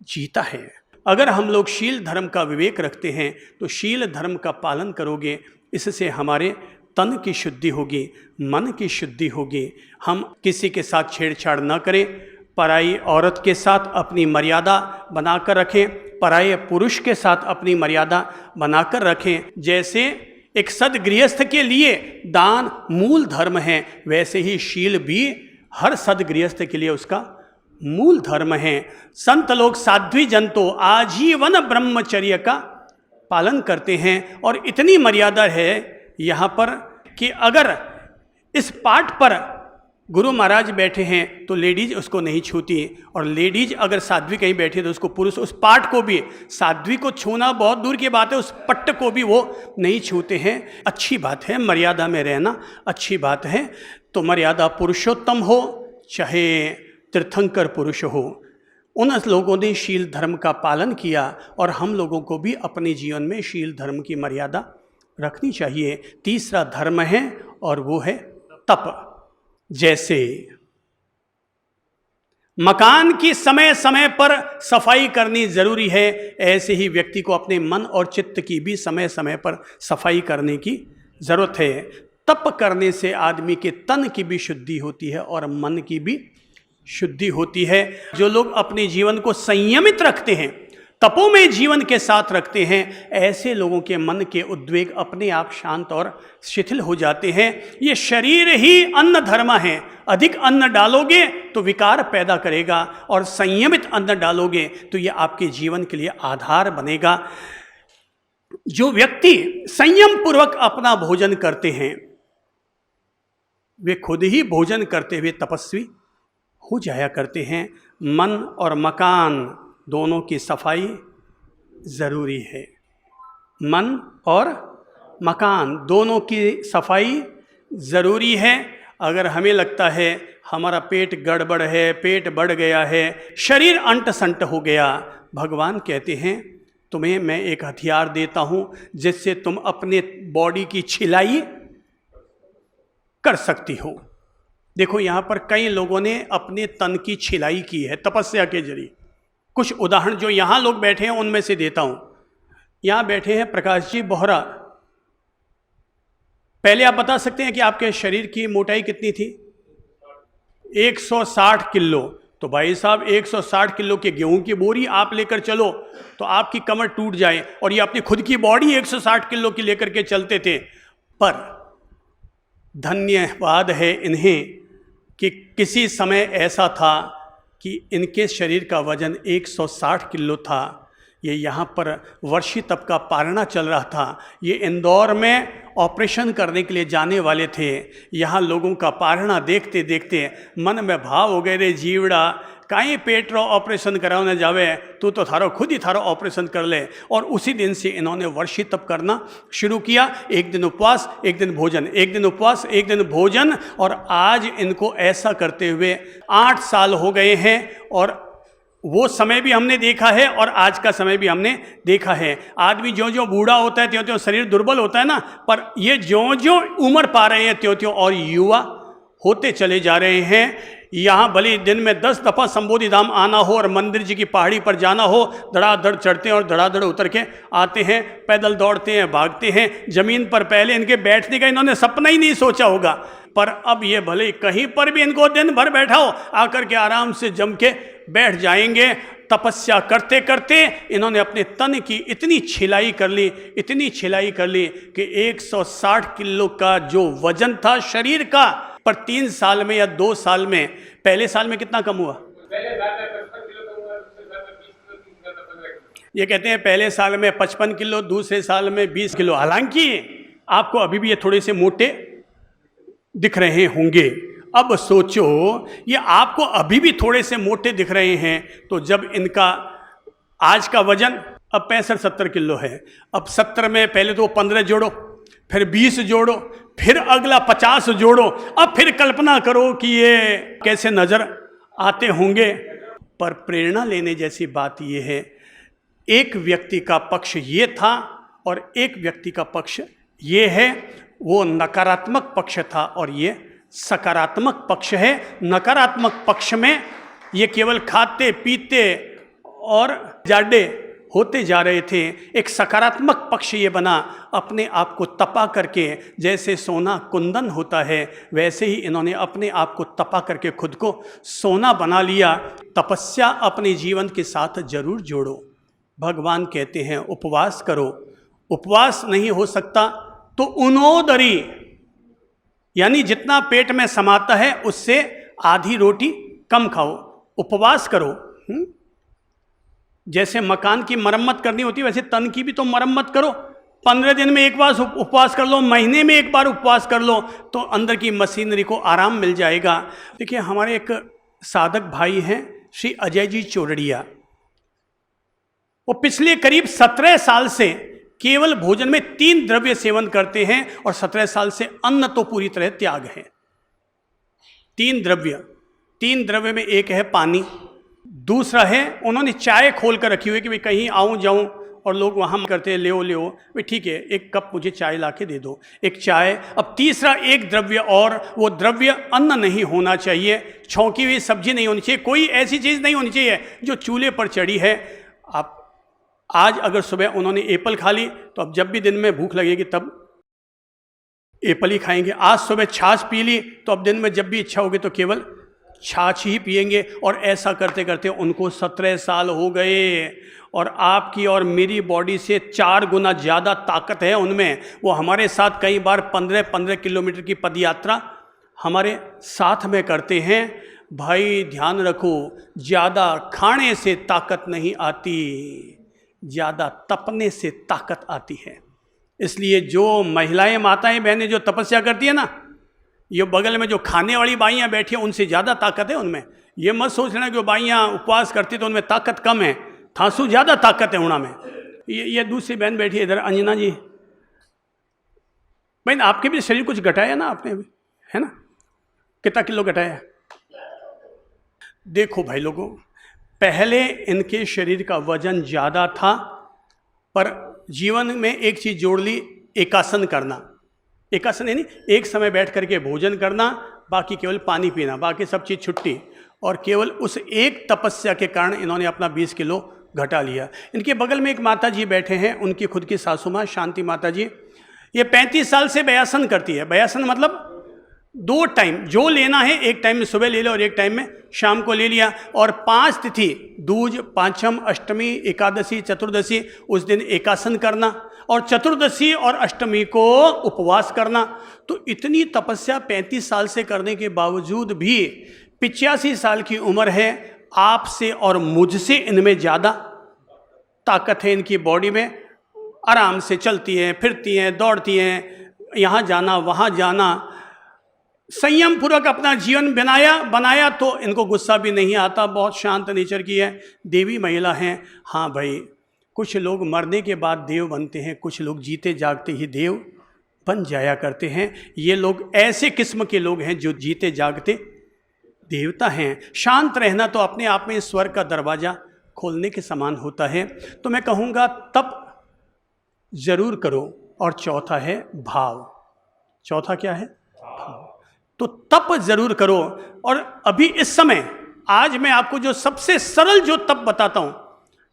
जीता है। अगर हम लोग शील धर्म का विवेक रखते हैं तो शील धर्म का पालन करोगे, इससे हमारे तन की शुद्धि होगी, मन की शुद्धि होगी। हम किसी के साथ छेड़छाड़ न करें, पराई औरत के साथ अपनी मर्यादा बनाकर रखें, पराये पुरुष के साथ अपनी मर्यादा बनाकर रखें। जैसे एक सदगृहस्थ के लिए दान मूल धर्म है, वैसे ही शील भी हर सदगृहस्थ के लिए उसका मूल धर्म है। संत लोग साध्वी जन तो आजीवन ब्रह्मचर्य का पालन करते हैं, और इतनी मर्यादा है यहाँ पर कि अगर इस पाठ पर गुरु महाराज बैठे हैं तो लेडीज उसको नहीं छूती, और लेडीज अगर साध्वी कहीं बैठी तो उसको पुरुष उस पाठ को भी, साध्वी को छूना बहुत दूर की बात है, उस पट्ट को भी वो नहीं छूते हैं। अच्छी बात है, मर्यादा में रहना अच्छी बात है। तो मर्यादा पुरुषोत्तम हो चाहे तीर्थंकर पुरुष हो, उन लोगों ने शील धर्म का पालन किया और हम लोगों को भी अपने जीवन में शील धर्म की मर्यादा रखनी चाहिए। तीसरा धर्म है और वो है तप। जैसे मकान की समय समय पर सफाई करनी जरूरी है, ऐसे ही व्यक्ति को अपने मन और चित्त की भी समय समय पर सफाई करने की जरूरत है। तप करने से आदमी के तन की भी शुद्धि होती है और मन की भी शुद्धि होती है। जो लोग अपने जीवन को संयमित रखते हैं, तपोमय जीवन के साथ रखते हैं, ऐसे लोगों के मन के उद्वेग अपने आप शांत और शिथिल हो जाते हैं। ये शरीर ही अन्न धर्म है। अधिक अन्न डालोगे तो विकार पैदा करेगा और संयमित अन्न डालोगे तो ये आपके जीवन के लिए आधार बनेगा। जो व्यक्ति संयम पूर्वक अपना भोजन करते हैं वे खुद ही भोजन करते हुए तपस्वी हो जाया करते हैं। मन और मकान दोनों की सफाई जरूरी है। मन और मकान दोनों की सफाई जरूरी है। अगर हमें लगता है हमारा पेट गड़बड़ है, पेट बढ़ गया है, शरीर अंट संट हो गया, भगवान कहते हैं तुम्हें मैं एक हथियार देता हूं जिससे तुम अपने बॉडी की छिलाई कर सकती हो। देखो यहां पर कई लोगों ने अपने तन की छिलाई की है तपस्या के जरिए। कुछ उदाहरण जो यहां लोग बैठे हैं उनमें से देता हूं। यहां बैठे हैं प्रकाश जी बोहरा। पहले आप बता सकते हैं कि आपके शरीर की मोटाई कितनी थी? 160 किलो। तो भाई साहब 160 किलो के गेहूं की बोरी आप लेकर चलो तो आपकी कमर टूट जाए, और ये अपनी खुद की बॉडी 160 किलो की लेकर के चलते थे। पर धन्यवाद है इन्हें कि किसी समय ऐसा था कि इनके शरीर का वजन 160 किलो था। ये यहाँ पर वर्षी तप का पारणा चल रहा था। ये इंदौर में ऑपरेशन करने के लिए जाने वाले थे। यहाँ लोगों का पारणा देखते देखते मन में भाव हो गए, रे जीवड़ा काई पेट रो ऑपरेशन कराने जावे, तू तो थारो खुद ही थारो ऑपरेशन कर ले। और उसी दिन से इन्होंने वर्षी तप करना शुरू किया। एक दिन उपवास, एक दिन भोजन, एक दिन उपवास, एक दिन भोजन, और आज इनको ऐसा करते हुए 8 साल हो गए हैं। और वो समय भी हमने देखा है और आज का समय भी हमने देखा है। आदमी ज्यों ज्यों बूढ़ा होता है त्यों त्यों शरीर दुर्बल होता है ना, पर ये ज्यों ज्यों उम्र पा रहे हैं त्यों त्यों और युवा होते चले जा रहे हैं। यहाँ भले दिन में 10 दफ़ा संबोधि धाम आना हो और मंदिर जी की पहाड़ी पर जाना हो, धड़ाधड़ चढ़ते हैं और धड़ाधड़ उतर के आते हैं, पैदल दौड़ते हैं, भागते हैं। ज़मीन पर पहले इनके बैठने का इन्होंने सपना ही नहीं सोचा होगा, पर अब ये भले कहीं पर भी इनको दिन भर बैठाओ आकर के आराम से जम के बैठ जाएंगे। तपस्या करते करते इन्होंने अपने तन की इतनी छिलाई कर ली, इतनी छिलाई कर ली कि 160 किलो का जो वजन था शरीर का, पर 3 साल में या 2 साल में, पहले साल में कितना कम हुआ? ये कहते हैं पहले साल में 55 किलो, दूसरे साल में 20 किलो। हालांकि आपको अभी भी ये थोड़े से मोटे दिख रहे होंगे। अब सोचो ये आपको अभी भी थोड़े से मोटे दिख रहे हैं, तो जब इनका आज का वजन अब 65-70 किलो है, अब 70 में पहले तो 15 जोड़ो, फिर 20 जोड़ो, फिर अगला 50 जोड़ो, अब फिर कल्पना करो कि ये कैसे नजर आते होंगे। पर प्रेरणा लेने जैसी बात ये है, एक व्यक्ति का पक्ष ये था और एक व्यक्ति का पक्ष ये है। वो नकारात्मक पक्ष था और ये सकारात्मक पक्ष है। नकारात्मक पक्ष में ये केवल खाते पीते और जाडे होते जा रहे थे। एक सकारात्मक पक्ष ये बना, अपने आप को तपा करके, जैसे सोना कुंदन होता है वैसे ही इन्होंने अपने आप को तपा करके खुद को सोना बना लिया। तपस्या अपने जीवन के साथ जरूर जोड़ो। भगवान कहते हैं उपवास करो। उपवास नहीं हो सकता तो उनोदरी, यानी जितना पेट में समाता है उससे आधी रोटी कम खाओ, उपवास करो। जैसे मकान की मरम्मत करनी होती है वैसे तन की भी तो मरम्मत करो। 15 दिन में एक बार उपवास कर लो, महीने में एक बार उपवास कर लो, तो अंदर की मशीनरी को आराम मिल जाएगा। देखिए हमारे एक साधक भाई हैं श्री अजय जी चोरड़िया, वो पिछले करीब 17 साल से केवल भोजन में 3 द्रव्य सेवन करते हैं और 17 साल से अन्न तो पूरी तरह त्याग है। तीन द्रव्य में एक है पानी, दूसरा है उन्होंने चाय खोल कर रखी हुई है कि भाई कहीं आऊँ जाऊँ और लोग वहाँ करते हैं ले ओ भाई ठीक है एक कप मुझे चाय ला के दे दो, एक चाय। अब तीसरा एक द्रव्य, और वो द्रव्य अन्न नहीं होना चाहिए, छौंकी हुई सब्जी नहीं होनी चाहिए, कोई ऐसी चीज़ नहीं होनी चाहिए जो चूल्हे पर चढ़ी है। आप आज अगर सुबह उन्होंने एप्पल खा ली तो अब जब भी दिन में भूख लगेगी तब एप्पल ही खाएंगे। आज सुबह छाछ पी ली तो अब दिन में जब भी इच्छा होगी तो केवल छाछ ही पिएंगे। और ऐसा करते करते उनको 17 साल हो गए, और आपकी और मेरी बॉडी से 4 गुना ज़्यादा ताकत है उनमें। वो हमारे साथ कई बार 15-15 किलोमीटर की पदयात्रा हमारे साथ में करते हैं। भाई ध्यान रखो, ज़्यादा खाने से ताकत नहीं आती, ज़्यादा तपने से ताकत आती है। इसलिए जो महिलाएं, माताएं, बहनें जो तपस्या करती है ना, ये बगल में जो खाने वाली बाइयाँ बैठी हैं उनसे ज़्यादा ताकत है उनमें। ये मत सोच लेना कि बाइयाँ उपवास करती तो उनमें ताकत कम है, थांसू ज़्यादा ताकत है उना में। ये दूसरी बहन बैठी है इधर, अंजना जी। बहन आपके भी शरीर कुछ घटाया ना आपने भी, है ना? कितना किलो घटाया? देखो भाई लोगों, पहले इनके शरीर का वजन ज़्यादा था, पर जीवन में एक चीज़ जोड़ ली, एकासन करना। एकासन यानी एक समय बैठ करके भोजन करना, बाकी केवल पानी पीना, बाकी सब चीज़ छुट्टी। और केवल उस एक तपस्या के कारण इन्होंने अपना 20 किलो घटा लिया। इनके बगल में एक माता जी बैठे हैं, उनकी खुद की सासू माँ शांति माता जी। ये 35 साल से व्यायासन करती है। व्यायासन मतलब 2 टाइम जो लेना है, एक टाइम में सुबह ले लो और एक टाइम में शाम को ले लिया। और 5 तिथि, दूज, पांचम, अष्टमी, एकादशी, चतुर्दशी, उस दिन एकासन करना, और चतुर्दशी और अष्टमी को उपवास करना। तो इतनी तपस्या 35 साल से करने के बावजूद भी 85 साल की उम्र है, आपसे और मुझसे इनमें ज़्यादा ताकत है इनकी बॉडी में। आराम से चलती हैं, फिरती हैं, दौड़ती हैं, यहाँ जाना वहाँ जाना, संयम पूर्वक अपना जीवन बनाया तो इनको गुस्सा भी नहीं आता, बहुत शांत नेचर की है, देवी महिला हैं। हाँ भाई, कुछ लोग मरने के बाद देव बनते हैं, कुछ लोग जीते जागते ही देव बन जाया करते हैं। ये लोग ऐसे किस्म के लोग हैं जो जीते जागते देवता हैं। शांत रहना तो अपने आप में स्वर्ग का दरवाज़ा खोलने के समान होता है। तो मैं कहूँगा तप जरूर करो। और चौथा है भाव। चौथा क्या है? भाव। तो तप जरूर करो। और अभी इस समय आज मैं आपको जो सबसे सरल जो तप बताता हूँ,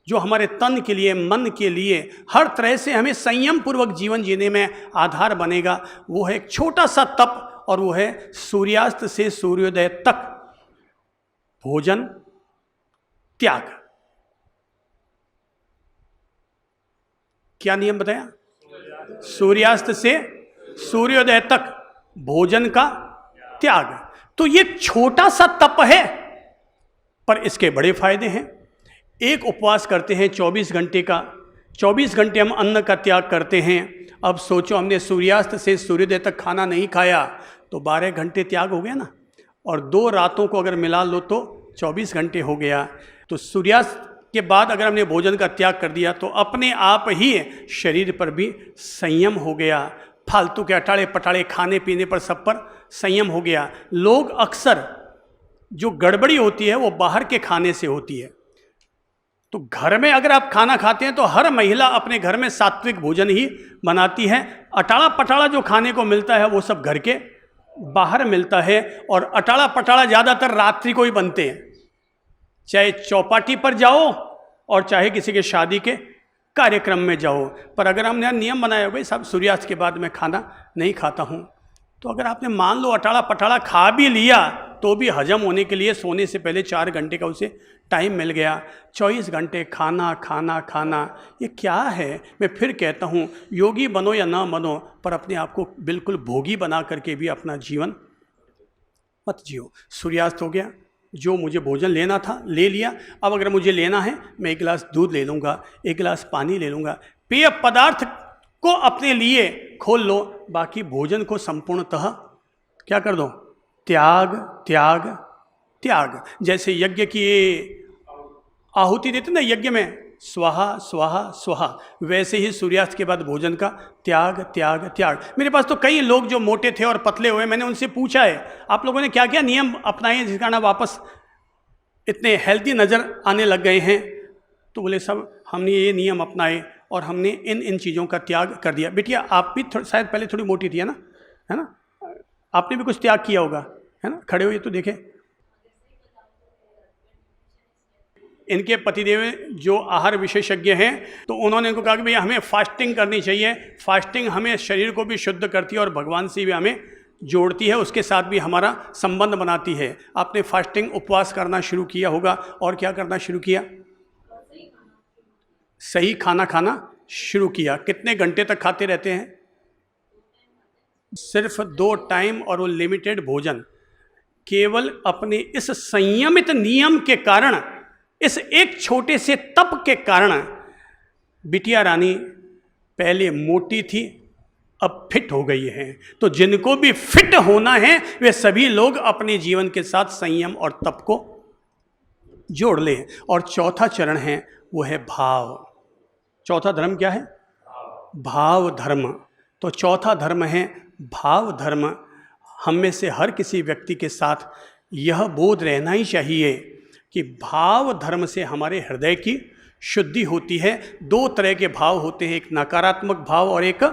जो हमारे तन के लिए, मन के लिए, हर तरह से हमें संयम पूर्वक जीवन जीने में आधार बनेगा, वो है एक छोटा सा तप, और वो है सूर्यास्त से सूर्योदय तक भोजन त्याग। क्या नियम बताया? सूर्यास्त से सूर्योदय तक भोजन का त्याग। तो ये छोटा सा तप है, पर इसके बड़े फायदे हैं। एक उपवास करते हैं 24 घंटे का, 24 घंटे हम अन्न का त्याग करते हैं। अब सोचो, हमने सूर्यास्त से सूर्योदय तक खाना नहीं खाया तो 12 घंटे त्याग हो गया ना, और 2 रातों को अगर मिला लो तो 24 घंटे हो गया। तो सूर्यास्त के बाद अगर हमने भोजन का त्याग कर दिया तो अपने आप ही शरीर पर भी संयम हो गया। फालतू के अटाड़े पटाड़े खाने पीने पर सब पर संयम हो गया। लोग अक्सर जो गड़बड़ी होती है वो बाहर के खाने से होती है। तो घर में अगर आप खाना खाते हैं तो हर महिला अपने घर में सात्विक भोजन ही बनाती है। अटाड़ा पटाड़ा जो खाने को मिलता है वो सब घर के बाहर मिलता है। और अटाड़ा पटाड़ा ज़्यादातर रात्रि को ही बनते हैं, चाहे चौपाटी पर जाओ और चाहे किसी के शादी के कार्यक्रम में जाओ। पर अगर हमने नियम बनाया हो भाई साहब सूर्यास्त के बाद मैं खाना नहीं खाता हूँ, तो अगर आपने मान लो अटाड़ा पटाड़ा खा भी लिया तो भी हजम होने के लिए सोने से पहले 4 घंटे का उसे टाइम मिल गया। 24 घंटे खाना खाना खाना, ये क्या है? मैं फिर कहता हूँ, योगी बनो या ना बनो, पर अपने आप को बिल्कुल भोगी बना करके भी अपना जीवन मत जियो। सूर्यास्त हो गया, जो मुझे भोजन लेना था ले लिया। अब अगर मुझे लेना है मैं 1 गिलास दूध ले लूँगा, 1 गिलास पानी ले लूँगा। पेय पदार्थ को अपने लिए खोल लो, बाकी भोजन को संपूर्णतः क्या कर दो? त्याग त्याग त्याग। जैसे यज्ञ की आहुति देते ना, यज्ञ में स्वाहा स्वाहा स्वाहा, वैसे ही सूर्यास्त के बाद भोजन का त्याग त्याग त्याग। मेरे पास तो कई लोग जो मोटे थे और पतले हुए, मैंने उनसे पूछा है आप लोगों ने क्या क्या नियम अपनाए जिस कारण वापस इतने हेल्दी नज़र आने लग गए हैं। तो बोले सब हमने ये नियम अपनाए और हमने इन चीज़ों का त्याग कर दिया। बेटिया आप भी शायद पहले थोड़ी मोटी थी, है ना, आपने भी कुछ त्याग किया होगा, है ना, खड़े हुए तो देखे। इनके पतिदेव जो आहार विशेषज्ञ हैं, तो उन्होंने इनको कहा कि भैया हमें फास्टिंग करनी चाहिए, फास्टिंग हमें शरीर को भी शुद्ध करती है और भगवान से भी हमें जोड़ती है, उसके साथ भी हमारा संबंध बनाती है। आपने फास्टिंग उपवास करना शुरू किया होगा और क्या करना शुरू किया? सही खाना खाना शुरू किया। कितने घंटे तक खाते रहते हैं? सिर्फ 2 टाइम, और वो लिमिटेड भोजन। केवल अपने इस संयमित नियम के कारण, इस एक छोटे से तप के कारण बिटिया रानी पहले मोटी थी, अब फिट हो गई है। तो जिनको भी फिट होना है वे सभी लोग अपने जीवन के साथ संयम और तप को जोड़ लें। और चौथा चरण है वो है भाव। चौथा धर्म क्या है? भाव धर्म। तो चौथा धर्म है भाव धर्म। हम में से हर किसी व्यक्ति के साथ यह बोध रहना ही चाहिए कि भाव धर्म से हमारे हृदय की शुद्धि होती है। 2 तरह के भाव होते हैं, एक नकारात्मक भाव और एक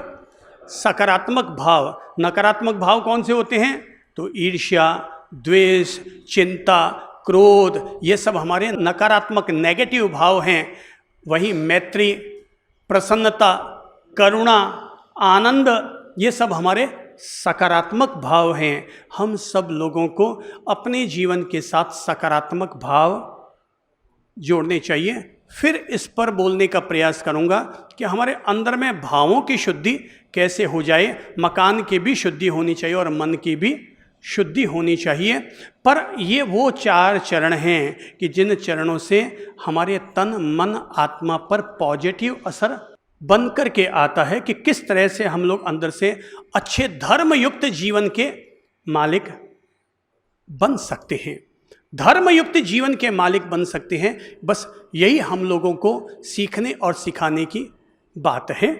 सकारात्मक भाव। नकारात्मक भाव कौन से होते हैं? तो ईर्ष्या, द्वेष, चिंता, क्रोध, ये सब हमारे नकारात्मक नेगेटिव भाव हैं। वहीं मैत्री, प्रसन्नता, करुणा, आनंद, ये सब हमारे सकारात्मक भाव हैं। हम सब लोगों को अपने जीवन के साथ सकारात्मक भाव जोड़ने चाहिए। फिर इस पर बोलने का प्रयास करूंगा कि हमारे अंदर में भावों की शुद्धि कैसे हो जाए। मकान की भी शुद्धि होनी चाहिए और मन की भी शुद्धि होनी चाहिए। पर ये वो 4 चरण हैं कि जिन चरणों से हमारे तन मन आत्मा पर पॉजिटिव असर बन कर के आता है कि किस तरह से हम लोग अंदर से अच्छे धर्मयुक्त जीवन के मालिक बन सकते हैं, धर्मयुक्त जीवन के मालिक बन सकते हैं। बस यही हम लोगों को सीखने और सिखाने की बात है।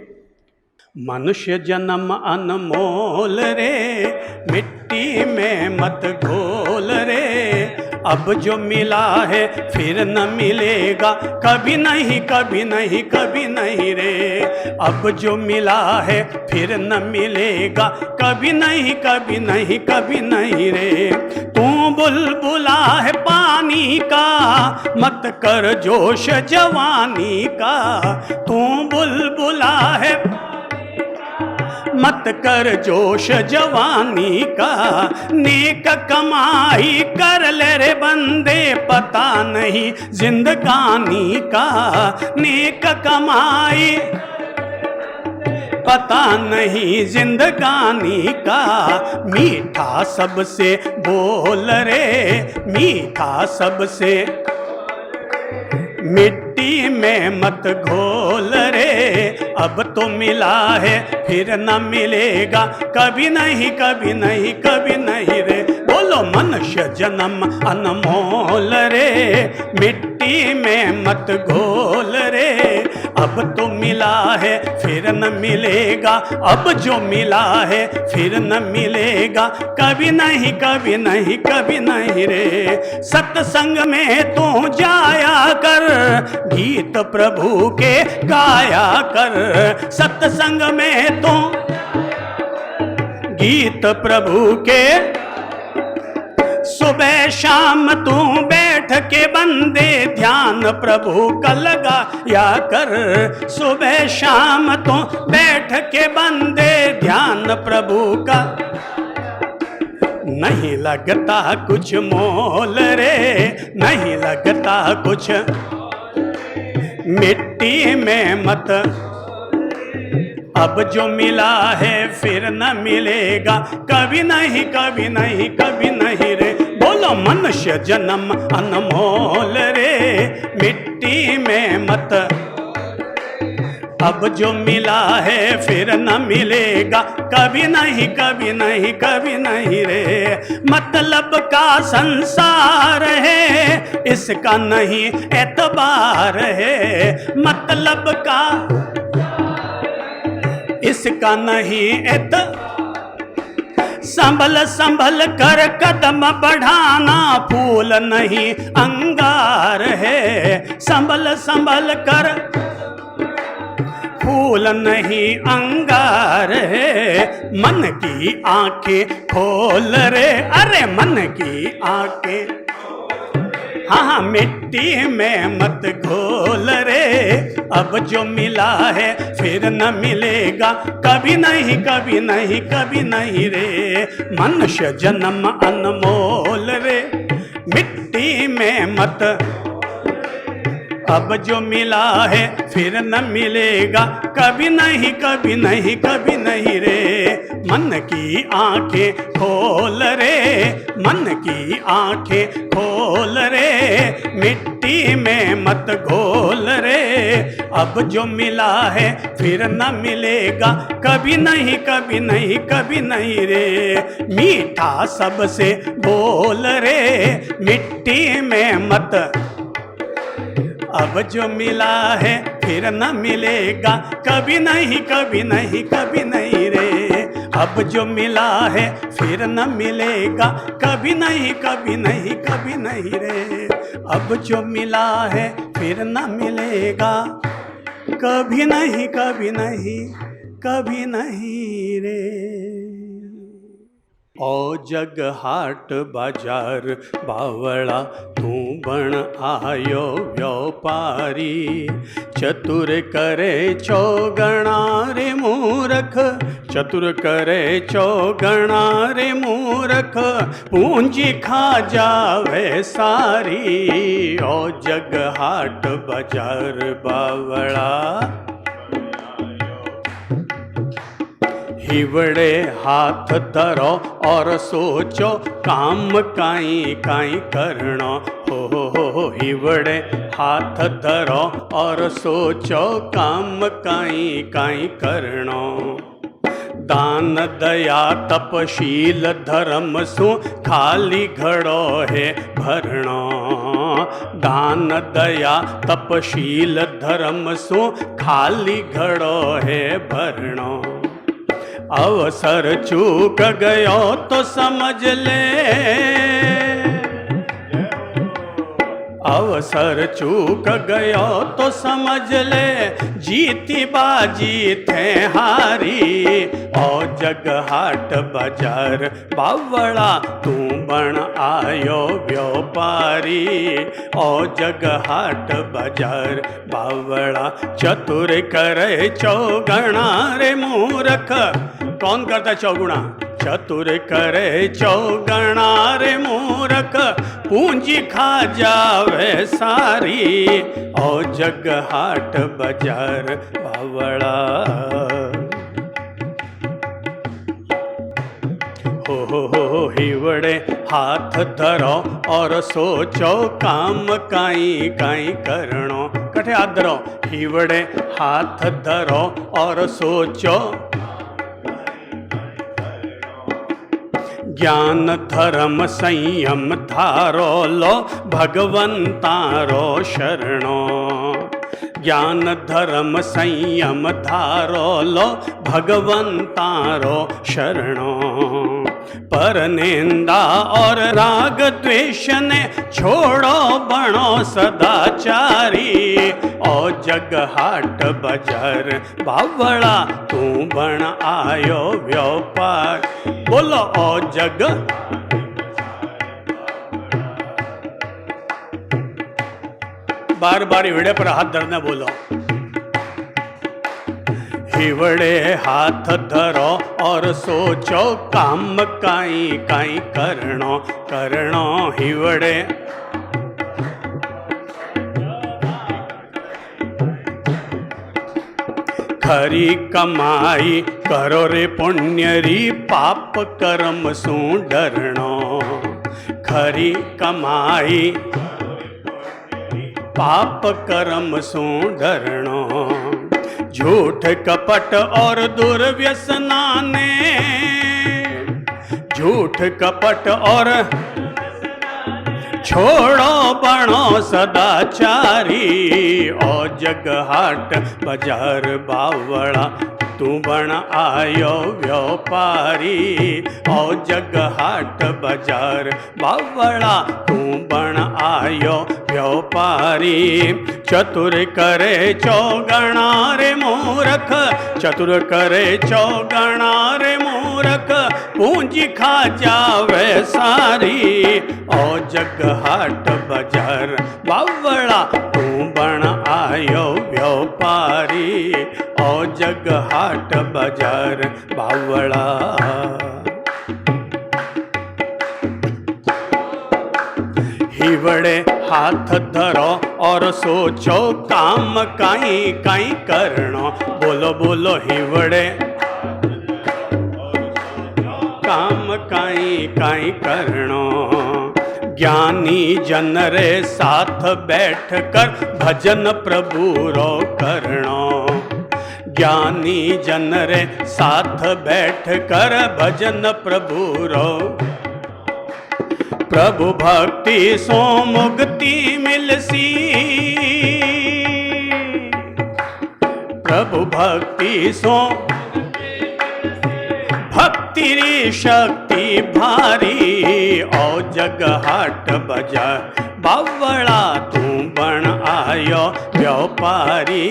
मनुष्य जन्म अनमोल रे, मिट्टी में मत घोल रे। अब जो मिला है फिर न मिलेगा, कभी नहीं कभी नहीं कभी नहीं रे। अब जो मिला है फिर न मिलेगा, कभी नहीं कभी नहीं कभी नहीं रे। तू बुलबुला है पानी का, मत कर जोश जवानी का। तू बुलबुला है मत कर जोश जवानी का। नेक कमाई कर ले रे बंदे, पता नहीं जिंदगानी का। नेक कमाई पता नहीं जिंदगानी का। मीठा सबसे बोल रे, मीठा सबसे, मिट्टी में मत घोल रे। अब तो मिला है फिर न मिलेगा, कभी नहीं कभी नहीं कभी नहीं रे। बोलो मनुष्य जन्म अनमोल रे, मिट्टी में मत घोल रे। अब तो मिला है फिर न मिलेगा, अब जो मिला है फिर न मिलेगा, कभी नहीं कभी नहीं कभी नहीं रे। सत्संग में तू जाया कर, गीत प्रभु के गाया कर। सत्संग में तू गीत प्रभु के, सुबह शाम तू बैठ के बंदे ध्यान प्रभु का लगाया कर। सुबह शाम तू बैठ के बंदे ध्यान प्रभु का। नहीं लगता कुछ मोल रे, नहीं लगता कुछ, मिट्टी में मत। अब जो मिला है फिर न मिलेगा, कभी नहीं कभी नहीं कभी नहीं रे। बोलो मनुष्य जन्म अनमोल रे, मिट्टी में मत। अब जो मिला है फिर न मिलेगा, कभी नहीं कभी नहीं कभी नहीं रे। मतलब का संसार है, इसका नहीं एतबार है। मतलब का इसका नहीं संभल संभल कर कदम बढ़ाना, फूल नहीं अंगार है। संभल संभल कर फूल नहीं अंगार है। मन की आंखें खोल रे, अरे मन की आंखें, हाँ मिट्टी में मत घोल रे। अब जो मिला है फिर न मिलेगा, कभी नहीं कभी नहीं कभी नहीं रे। मनुष्य जन्म अनमोल रे, मिट्टी में मत। अब जो मिला है फिर न मिलेगा, कभी नहीं कभी नहीं कभी नहीं रे। मन की आंखें खोल रे, मन की आंखें खोल रे, मिट्टी में मत घोल रे। अब जो मिला है फिर न मिलेगा, कभी नहीं कभी नहीं कभी नहीं रे। मीठा सबसे बोल रे, मिट्टी में मत। अब जो मिला है फिर न मिलेगा, कभी नहीं कभी नहीं कभी नहीं रे। अब जो मिला है फिर न मिलेगा, कभी नहीं कभी नहीं कभी नहीं रे। अब जो मिला है फिर न मिलेगा, कभी नहीं कभी नहीं कभी नहीं रे। ओ जग हाट बाजार बावड़ा, तू बण आयो व्यापारी। चतुर करे चौगणा रे मूरख, चतुर करे चौगणा रे मूरख, पूंजी खा जावे सारी। ओ जग हाट बाजार बावड़ा, हिवड़े हाथ धरो और सोचो, काम काई काई करना। हो हिवड़े हाथ धरो और सोचो, काम काई काई करना। दान दया तपशील धर्म सु खाली घड़ो है भरणो। दान दया तपशील धर्म सु खाली घड़ो है भरणो। अवसर चूक गयो तो समझ ले, अवसर चूक गयो तो समझ ले, जीती बाजी थे हारी। ओ जग हाट बाजार बावड़ा, तू बण आयो व्यापारी। ओ जग हाट बाजार बावड़ा, चतुर करे चौगणा रे मूरख। कौन करता चौगुणा? चतुर करे चौगणा रे मूरख, पूंजी खा जावे सारी। ओ जग हाट बाजार बावड़ा, हो हिवड़े हाथ धरो और सोचो, काम काई काई करणो। कठे हाथ धरो? हिवड़े हाथ धरो और सोचो, ज्ञान धर्म संयम धारो लो, भगवंतारो शरणो। ज्ञान धर्म संयम धारो लो, भगवंतारो शरणो। पर निंदा और राग द्वेष ने छोड़ो, बनो सदाचारी। ओ जग हाट बाजार बावड़ा, तू बण आयो व्यापार। बोलो ओ जग, बार बार हिवड़े पर हाथ धरना बोलो। हिवड़े हाथ धरो और सोचो, काम काई काई करणो करणो। हिवड़े खरी कमाई करो रे पुण्य री, पाप कर्म सु डरणो। खरी कमाई पाप कर्म सु डरणो। झूठ कपट और दुर्व्यसना ने, झूठ कपट और छोड़ो बनो सदाचारी, ओ जग हाट बाजार बावड़ा तू बण आयो व्यापारी, ओ जग हाट बाजार बावड़ा तू बण आयो व्यापारी। चतुर करे चौगणा रे मूर्ख, चतुर करे चौगणा रे मूर्ख, पूंजी खा जावे सारी, ओ जग हाट बाजार बावड़ा तू बण आयो व्यापारी, ओ जग हाट बाजार बावड़ा। हिवड़े हाथ धरो और सोचो काम काई काई करनो, बोलो बोलो हिवड़े काम काई काई करनो। ज्ञानी जन रे साथ बैठ कर भजन प्रभु रो करनो, ज्ञानी जन रे साथ बैठ कर भजन प्रभु रो। प्रभु भक्ति सो मुक्ति मिलसी, प्रभु भक्ति सो भक्ति री शक्ति भारी, ओ जग हाट बाजार बावड़ा तू बण आयो व्यापारी,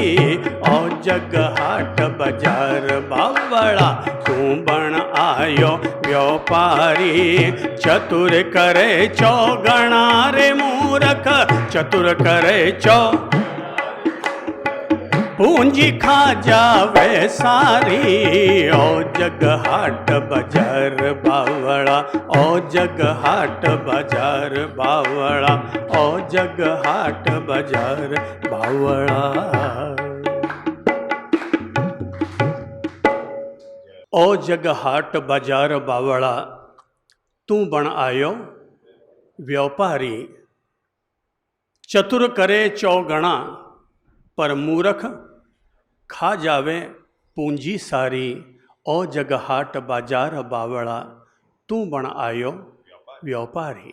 ओ जग हाट बाजार बावड़ा तू बण आयो व्यापारी। चतुर करे चौगणा रे मूर्ख, चतुर करे पूंजी खा जावे सारी, ओ जग हाट बाजार बावड़ा, ओ जग हाट बाजार बावड़ा, ओ जग हाट बाजार बावड़ा। ओ जग हाट बाजार बावड़ा तू बण आयो व्यापारी। चतुर करे चौगणा पर मूर्ख खा जावे पूंजी सारी, ओ जग हाट बाजार बावड़ा तू बण आयो व्यापारी।